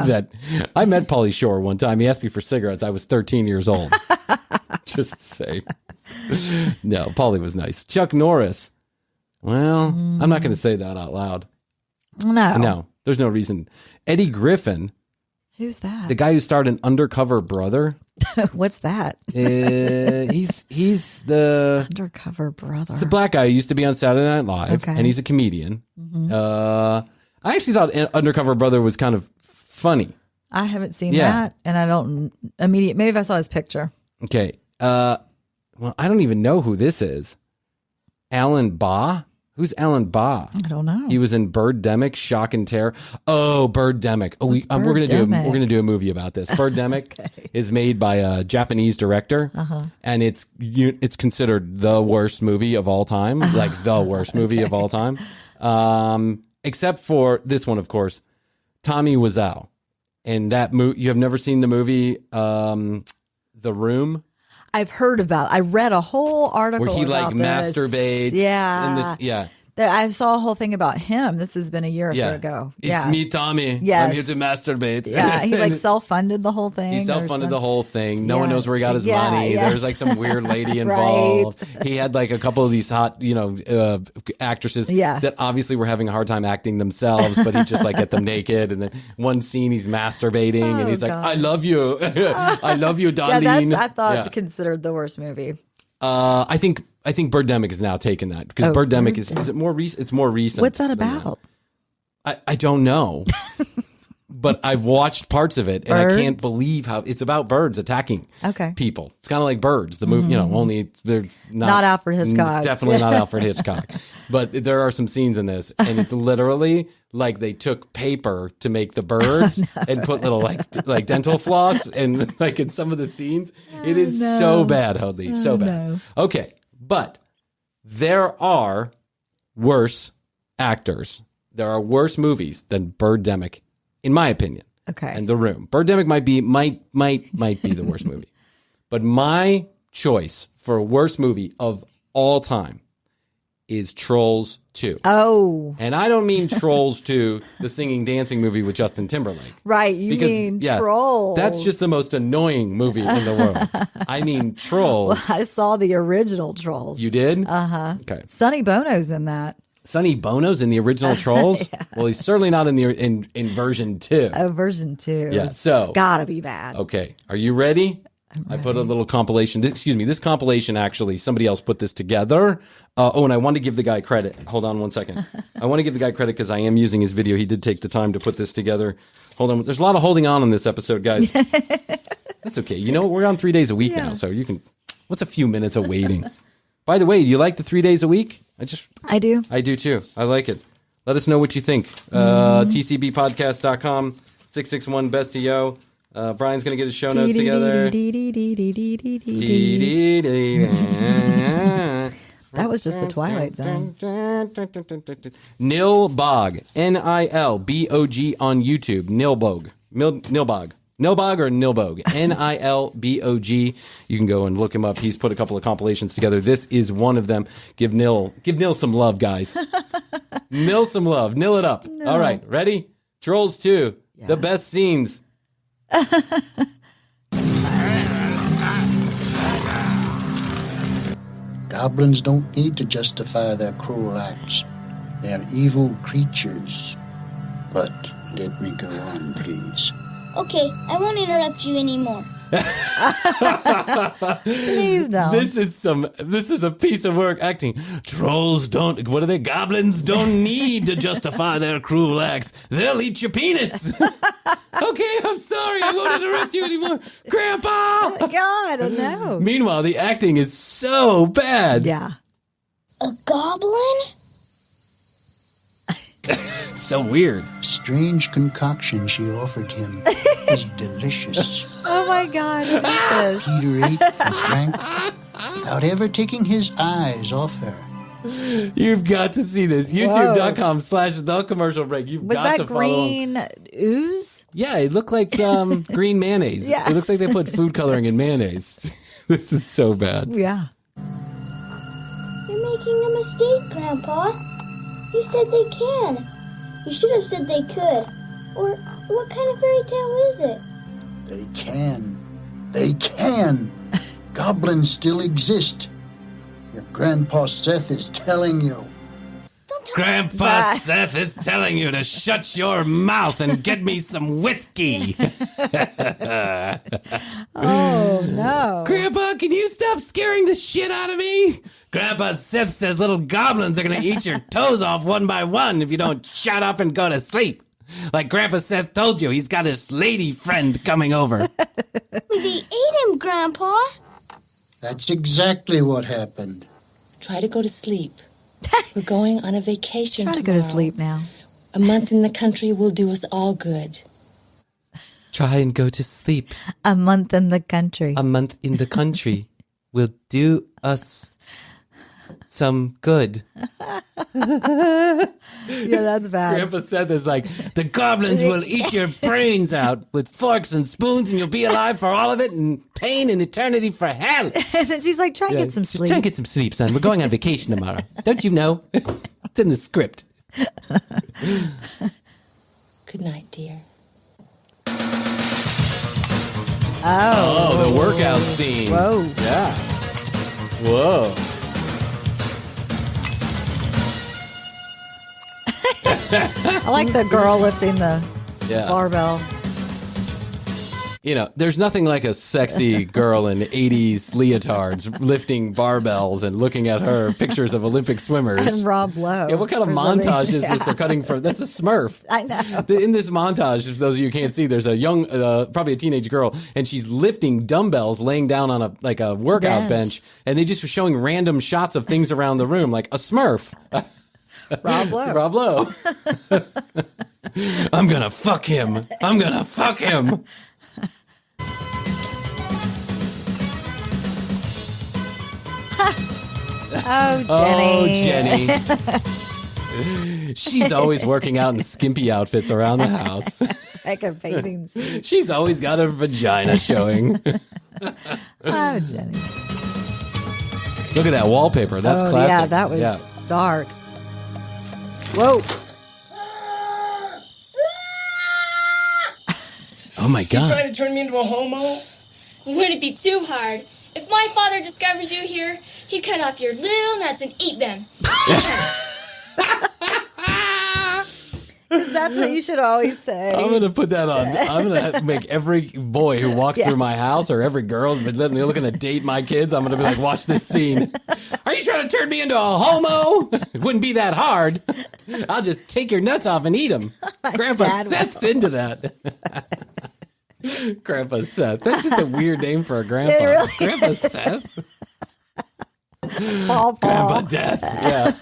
that I met Pauly Shore one time. He asked me for cigarettes. I was 13 years old. Just say. No, Pauly was nice. Chuck Norris. Well, I'm not going to say that out loud. No, there's no reason. Eddie Griffin. Who's that? The guy who starred in Undercover Brother. What's that? He's the Undercover Brother. He's a black guy who used to be on Saturday Night Live, and he's a comedian. I actually thought Undercover Brother was kind of funny. I haven't seen that, and I don't maybe if I saw his picture. Okay. Well, I don't even know who this is. Alan Baugh? Who's Alan Baugh? I don't know. He was in Birdemic, Shock and Terror. Oh, Birdemic. Oh, we're gonna do a movie about this. Birdemic is made by a Japanese director, and it's considered the worst movie of all time, the worst movie of all time, except for this one, of course, Tommy Wiseau. And that you have never seen the movie, The Room. I've heard about. I read a whole article where he about masturbates. Yeah, yeah. I saw a whole thing about him. This has been a year or so ago. It's me, Tommy. Yes. I'm here to masturbate. Yeah, he self-funded the whole thing. He self-funded the whole thing. No one knows where he got his money. Yes. There's some weird lady involved. Right. He had a couple of these hot, actresses that obviously were having a hard time acting themselves, but he just get them naked. And then one scene he's masturbating and he's God. I love you. I love you, darling. Yeah, I thought considered the worst movie. I think Birdemic is now taking that because Birdemic is it more recent? It's more recent. What's that about? I don't know. But I've watched parts of it, and I can't believe how it's about birds attacking people. It's kind of like Birds, the movie, only they're not Alfred Hitchcock. Definitely not Alfred Hitchcock. But there are some scenes in this, and it's literally like they took paper to make the birds and put little like dental floss, and like in some of the scenes, it is so bad, Hoadley, so bad. No. Okay, but there are worse actors. There are worse movies than Birdemic. In my opinion. Okay. And The Room. Birdemic might be the worst movie. But my choice for worst movie of all time is Trolls 2. Oh. And I don't mean Trolls 2, the singing dancing movie with Justin Timberlake. Right, you mean Trolls. That's just the most annoying movie in the world. I mean Trolls. Well, I saw the original Trolls. You did? Uh-huh. Okay. Sonny Bono's in that. Sonny Bono's in the original Trolls? Yeah. Well, he's certainly not in the in version 2. Oh, version 2. Yeah, so. Gotta be bad. Okay. Are you ready? I put a little compilation. This compilation, actually, somebody else put this together. And I want to give the guy credit. Hold on one second. I want to give the guy credit because I am using his video. He did take the time to put this together. Hold on. There's a lot of holding on this episode, guys. That's okay. You know what? We're on 3 days a week now, so you can. What's a few minutes of waiting? By the way, do you like the 3 days a week? I do. I do too. I like it. Let us know what you think. TCBpodcast.com, 661 Best of Yo. Brian's going to get his show notes together. That was just the Twilight Zone. Nilbog. Nilbog on YouTube. Nilbog. Nilbog. Nilbog or Nilbog. Nilbog. You can go and look him up. He's put a couple of compilations together. This is one of them. Give Nil some love, guys. Nil some love. Nil it up. No. All right. Ready? Trolls 2. Yeah. The best scenes. Goblins don't need to justify their cruel acts. They are evil creatures. But let me go on, please. Okay, I won't interrupt you anymore. Please don't. This is a piece of work acting. Trolls don't, what are they? Goblins don't need to justify their cruel acts. They'll eat your penis. Okay, I'm sorry. I won't interrupt you anymore. Grandpa! God, I know. Meanwhile, the acting is so bad. Yeah. A goblin? It's so weird. Strange concoction she offered him was delicious. Oh my God, what is this? Peter ate and drank without ever taking his eyes off her. You've got to see this. YouTube.com/thecommercialbreak. You've got to follow. Was that green ooze? Yeah, it looked like green mayonnaise. Yeah. It looks like they put food coloring in mayonnaise. This is so bad. Yeah. You're making a mistake, Grandpa. You said they can. You should have said they could. Or what kind of fairy tale is it? They can. They can. Goblins still exist. Your Grandpa Seth is telling you. Grandpa Seth is telling you to shut your mouth and get me some whiskey. Oh, no. Grandpa, can you stop scaring the shit out of me? Grandpa Seth says little goblins are going to eat your toes off one by one if you don't shut up and go to sleep. Like Grandpa Seth told you, he's got his lady friend coming over. They ate him, Grandpa. That's exactly what happened. Try to go to sleep. We're going on a vacation Try to tomorrow. go to sleep now. A month in the country will do us all good. Try and go to sleep. A month in the country. A month in the country will do us some good. Yeah, that's bad. Grandpa Seth is like, the goblins will eat your brains out with forks and spoons, and you'll be alive for all of it in pain and eternity for hell. And then she's like, try and get some sleep. Try and get some sleep, son. We're going on vacation tomorrow. Don't you know? It's in the script. Good night, dear. Oh, the workout scene. Whoa. Yeah. Whoa. I like the girl lifting the barbell. You know, there's nothing like a sexy girl in 80s leotards lifting barbells and looking at her pictures of Olympic swimmers. And Rob Lowe. Yeah, what kind of montage is this they're cutting from? That's a Smurf. I know. In this montage, for those of you who can't see, there's a young, probably a teenage girl, and she's lifting dumbbells laying down on a workout bench, and they just were showing random shots of things around the room, like a Smurf. Rob Lowe. Rob Lowe. I'm gonna fuck him. I'm gonna fuck him. Oh, Jenny. Oh, Jenny. She's always working out in skimpy outfits around the house. Like a bathing suit. She's always got her vagina showing. Oh, Jenny. Look at that wallpaper. That's classic. Yeah, that was dark. Whoa. Oh, my God. You trying to turn me into a homo? Wouldn't it be too hard? If my father discovers you here, he'd cut off your little nuts and eat them. Because that's what you should always say. I'm going to put that on. I'm going to make every boy who walks through my house or every girl who's been looking to date my kids, I'm going to be like, watch this scene. Are you trying to turn me into a homo? It wouldn't be that hard. I'll just take your nuts off and eat them. Grandpa Seth's into that. Grandpa Seth. That's just a weird name for a grandpa. Really Grandpa Seth? Paul. Grandpa Death. Yeah.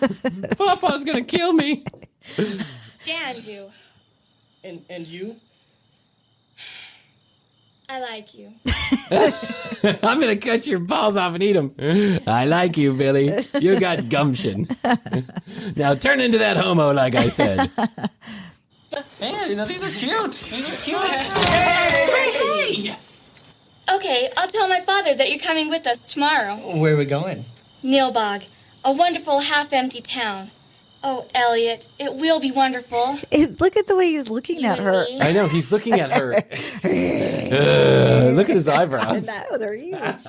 Papa's going to kill me. Stand you. And you? I like you. I'm going to cut your balls off and eat them. I like you, Billy. You got gumption. Now turn into that homo like I said. Hey, you know, these are cute. These are cute. Hey! Okay, I'll tell my father that you're coming with us tomorrow. Where are we going? Nilbog, a wonderful half-empty town. Oh, Elliot, it will be wonderful. Look at the way he's looking at her. me. I know, he's looking at her. Look at his eyebrows. I know, they're huge.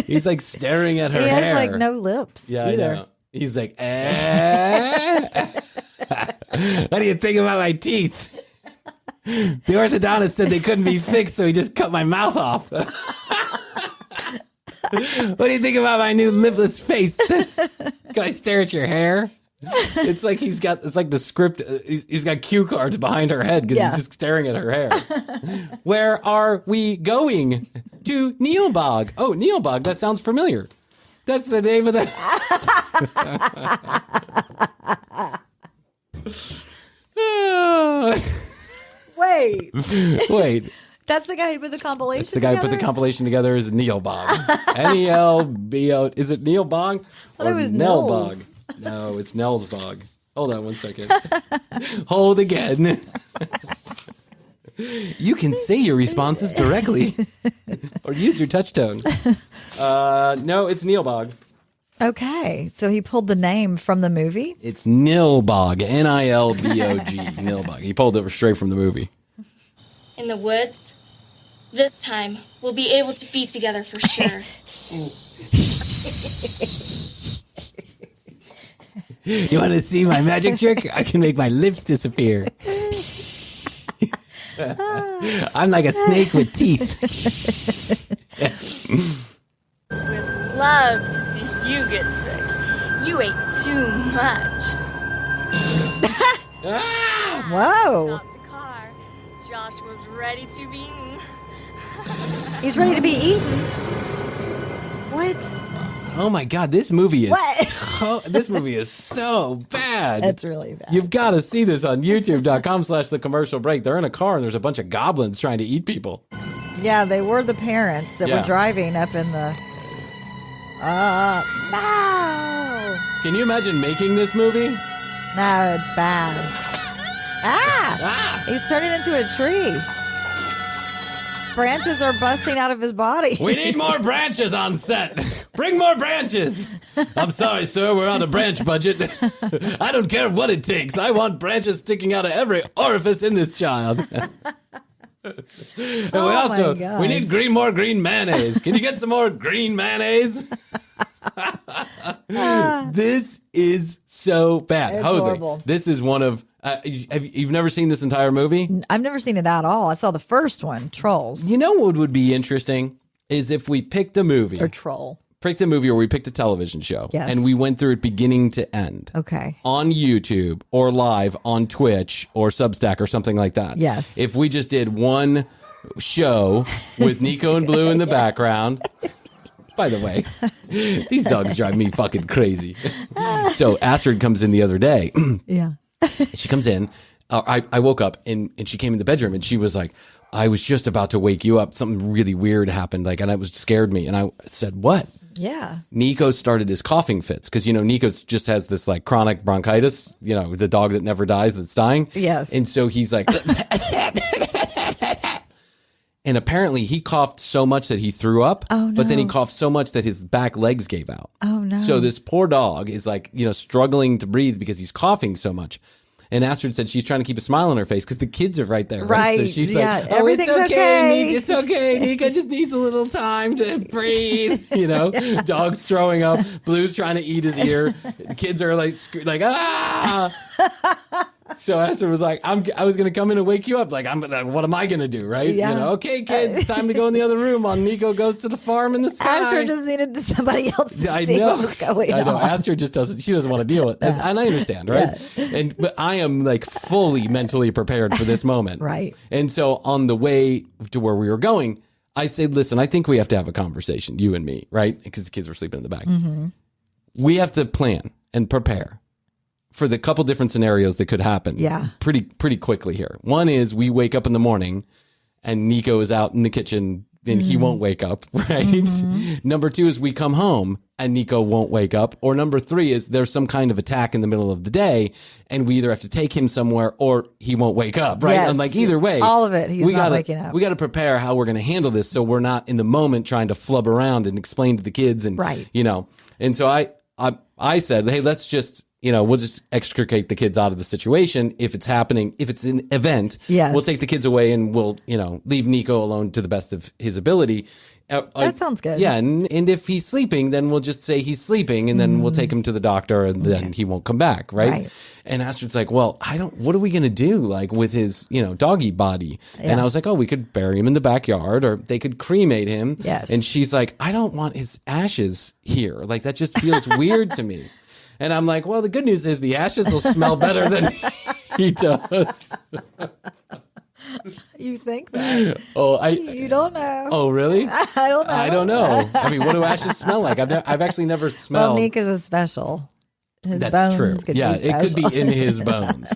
He's like staring at her He hair. has like no lips Yeah, either. I know. He's like, What do you think about my teeth? The orthodontist said they couldn't be fixed, so he just cut my mouth off. What do you think about my new lipless face? Can I stare at your hair? It's like it's like the script. He's got cue cards behind her head because he's just staring at her hair. Where are we going? To Neilbog. Oh, Neilbog. That sounds familiar. That's the name of the. Wait. That's the guy who put the compilation That's the guy who put the compilation together is Neilbog. N-E-L-B-O. Is it Neilbog? Or it was Nellbog? No, it's Nellsbog. Hold on 1 second. Hold again. You can say your responses directly or use your touch tone. No, it's Neilbog. Okay, so he pulled the name from the movie? It's Nilbog. N-I-L-B-O-G. Nilbog. He pulled it straight from the movie. In the woods. This time, we'll be able to be together for sure. You want to see my magic trick? I can make my lips disappear. I'm like a snake with teeth. Would love to see you get sick. You ate too much. Whoa. Stop the car. Josh was ready to be eaten. He's ready to be eaten? What? Oh my God, this movie is What? this movie is so bad. It's really bad. You've got to see this on youtube.com/the commercial break. They're in a car and there's a bunch of goblins trying to eat people. Yeah, they were the parents that were driving up in the... No! Can you imagine making this movie? No, it's bad. He's turning into a tree. Branches are busting out of his body. We need more branches on set. Bring more branches. I'm sorry, sir. We're on a branch budget. I don't care what it takes. I want branches sticking out of every orifice in this child. And we need more green mayonnaise. Can you get some more green mayonnaise? This is so bad. It's Hoadley, horrible. this is one of You've never seen this entire movie? I've never seen it at all. I saw the first one, Trolls. You know what would be interesting is if we picked a movie. Or Troll. Picked a movie or we picked a television show. Yes. And we went through it beginning to end. Okay. On YouTube or live on Twitch or Substack or something like that. Yes. If we just did one show with Nico and Blue in the background. By the way, these dogs drive me fucking crazy. So Astrid comes in the other day. Yeah. She comes in. I woke up and she came in the bedroom and she was like, I was just about to wake you up. Something really weird happened. And it scared me. And I said, what? Yeah. Nico started his coughing fits because, Nico just has this chronic bronchitis, the dog that never dies that's dying. Yes. And so he's like, and apparently he coughed so much that he threw up. Oh, no. But then he coughed so much that his back legs gave out. Oh, no. So this poor dog is struggling to breathe because he's coughing so much. And Astrid said she's trying to keep a smile on her face because the kids are right there. Right. So she's like, oh, everything's it's okay. okay. It's okay. Nico just needs a little time to breathe. Dog's throwing up. Blue's trying to eat his ear. The kids are like, ah. So Astrid was like, I was going to come in and wake you up. What am I going to do? Right. Yeah. Okay, kids, it's time to go in the other room while Nico goes to the farm in the sky. Astrid just needed somebody else to see what was going on. I know. Astrid just doesn't want to deal with it. And I understand. Right. Yeah. But I am fully mentally prepared for this moment. Right. And so on the way to where we were going, I said, listen, I think we have to have a conversation, you and me, right? Because the kids were sleeping in the back. Mm-hmm. We have to plan and prepare for the couple different scenarios that could happen. Yeah. Pretty quickly here. One is we wake up in the morning and Nico is out in the kitchen and he won't wake up, right? Mm-hmm. Number 2 is we come home and Nico won't wake up. Or number 3 is there's some kind of attack in the middle of the day and we either have to take him somewhere or he won't wake up, right? Yes. And either way, all of it, he's not waking up. We got to prepare how we're going to handle this so we're not in the moment trying to flub around and explain to the kids and, right. And so I said, hey, let's just, we'll just extricate the kids out of the situation. If it's happening, if it's an event, yes. We'll take the kids away and we'll, leave Nico alone to the best of his ability. That sounds good. Yeah. And if he's sleeping, then we'll just say he's sleeping and then we'll take him to the doctor and then he won't come back. Right. And Astrid's like, well, what are we going to do with his, doggy body? Yeah. And I was like, oh, we could bury him in the backyard or they could cremate him. Yes. And she's like, I don't want his ashes here. That just feels weird to me. And I'm like, well, the good news is the ashes will smell better than he does. You think that? You don't know. Oh, really? I don't know. I don't know. I mean, what do ashes smell like? I've actually never smelled. Well, Nick is a special. His That's bones true. Could yeah, be special. It could be in his bones.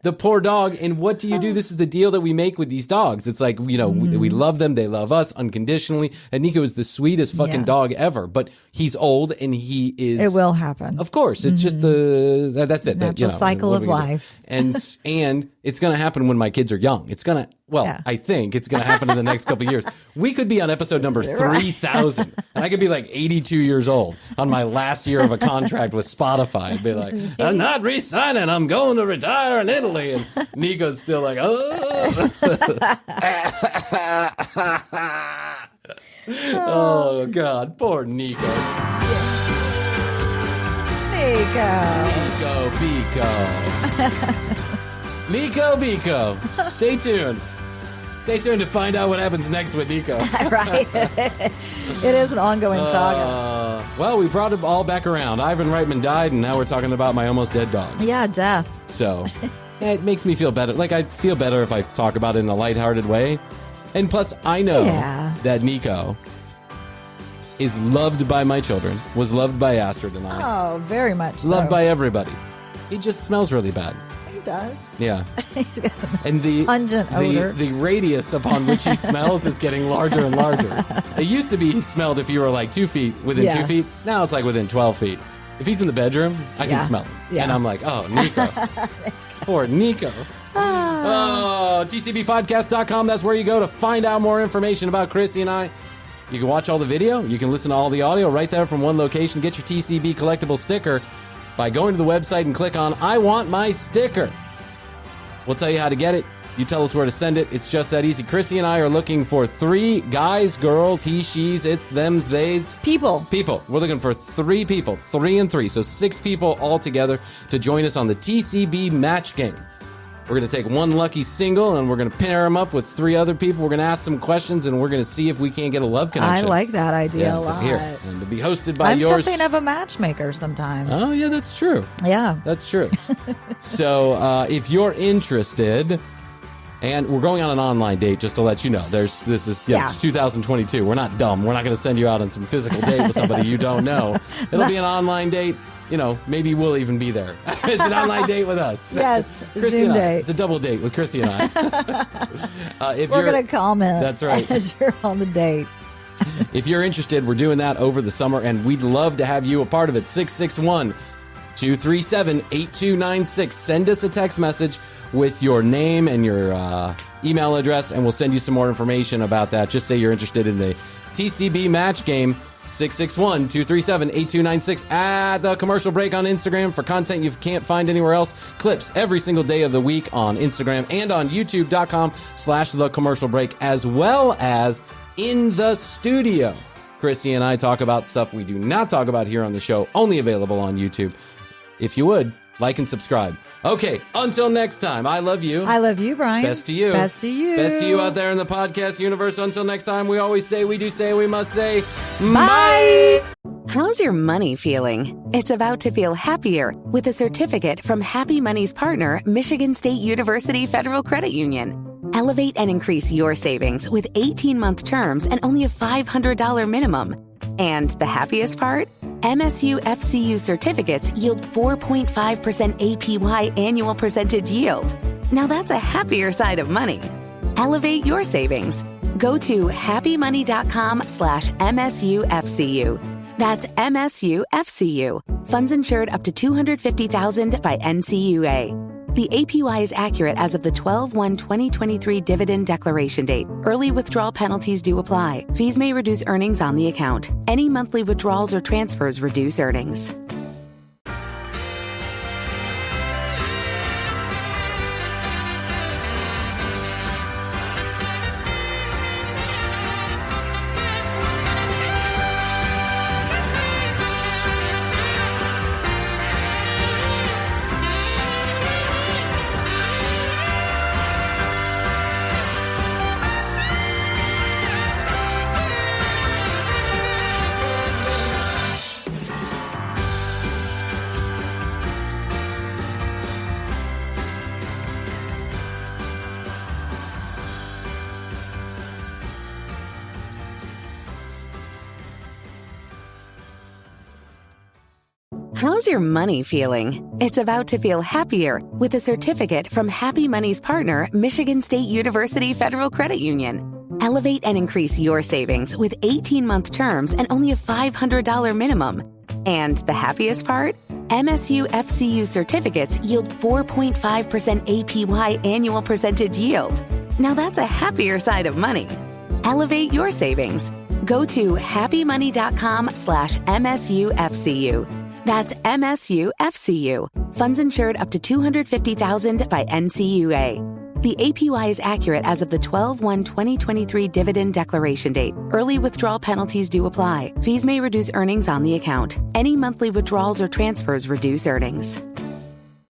The poor dog. And what do you do? This is the deal that we make with these dogs. It's like, we love them. They love us unconditionally. And Nico is the sweetest fucking dog ever. But he's old and he is. It will happen. Of course. It's just that's it. Natural cycle of life. And it's going to happen when my kids are young. It's going to. Well, I think it's going to happen in the next couple of years. We could be on episode number 3,000. And I could be 82 years old on my last year of a contract with Spotify. I'd be like, I'm not re-signing. I'm going to retire in Italy. And Nico's still like, oh, God. Poor Nico. Nico Bico. Stay tuned. Stay tuned to find out what happens next with Nico. Right. It is an ongoing saga. Well, we brought it all back around. Ivan Reitman died, and now we're talking about my almost dead dog. Yeah, death. So it makes me feel better. I feel better if I talk about it in a lighthearted way. And plus, I know that Nico is loved by my children, was loved by Astrid and I. Oh, very much so. Loved by everybody. He just smells really bad. He does. Yeah. He's got and the pungent odor. The radius upon which he smells is getting larger and larger. It used to be he smelled if you were 2 feet, within 2 feet. Now it's within 12 feet. If he's in the bedroom, I can smell him. Yeah. And I'm like, oh, Nico. Poor Nico. Oh, tcbpodcast.com. That's where you go to find out more information about Krissy and I. You can watch all the video. You can listen to all the audio right there from one location. Get your TCB collectible sticker by going to the website and click on I Want My Sticker. We'll tell you how to get it. You tell us where to send it. It's just that easy. Krissy and I are looking for 3 guys, girls, he, she's, it's, thems, theys. People. We're looking for 3 people, 3 and 3. So 6 people all together to join us on the TCB match game. We're going to take one lucky single, and we're going to pair them up with 3 other people. We're going to ask some questions, and we're going to see if we can't get a love connection. I like that idea a lot. Here, and to be hosted by I'm yours. something of a matchmaker sometimes. Oh, yeah, that's true. Yeah. That's true. So if you're interested, and we're going on an online date, just to let you know. It's 2022. We're not dumb. We're not going to send you out on some physical date with somebody you don't know. It'll be an online date. Maybe we'll even be there. It's an online date with us. Yes, Zoom date. It's a double date with Krissy and I. We're going to comment. That's right. As you're on the date. If you're interested, we're doing that over the summer, and we'd love to have you a part of it. 661-237-8296. Send us a text message with your name and your email address, and we'll send you some more information about that. Just say you're interested in the TCB match game. 661-237-8296 at The Commercial Break on Instagram for content you can't find anywhere else. Clips every single day of the week on Instagram and on youtube.com/The Commercial Break, as well as in the studio. Krissy and I talk about stuff we do not talk about here on the show, only available on YouTube. If you would, like and subscribe. Okay, until next time, I love you. I love you, Bryan. Best to you. Best to you. Best to you out there in the podcast universe. Until next time, we always say, we do say, we must say, bye. How's your money feeling? It's about to feel happier with a certificate from Happy Money's partner, Michigan State University Federal Credit Union. Elevate and increase your savings with 18-month terms and only a $500 minimum. And the happiest part? MSU FCU certificates yield 4.5% APY annual percentage yield. Now that's a happier side of money. Elevate your savings. Go to happymoney.com/MSUFCU. That's MSUFCU. Funds insured up to $250,000 by NCUA. The APY is accurate as of the 12/1/2023 dividend declaration date. Early withdrawal penalties do apply. Fees may reduce earnings on the account. Any monthly withdrawals or transfers reduce earnings. How's your money feeling? It's about to feel happier with a certificate from Happy Money's partner, Michigan State University Federal Credit Union. Elevate and increase your savings with 18-month terms and only a $500 minimum. And the happiest part? MSU FCU certificates yield 4.5% APY annual percentage yield. Now that's a happier side of money. Elevate your savings. Go to happymoney.com/MSUFCU. That's MSUFCU. Funds insured up to $250,000 by NCUA. The APY is accurate as of the 12/1/2023 dividend declaration date. Early withdrawal penalties do apply. Fees may reduce earnings on the account. Any monthly withdrawals or transfers reduce earnings.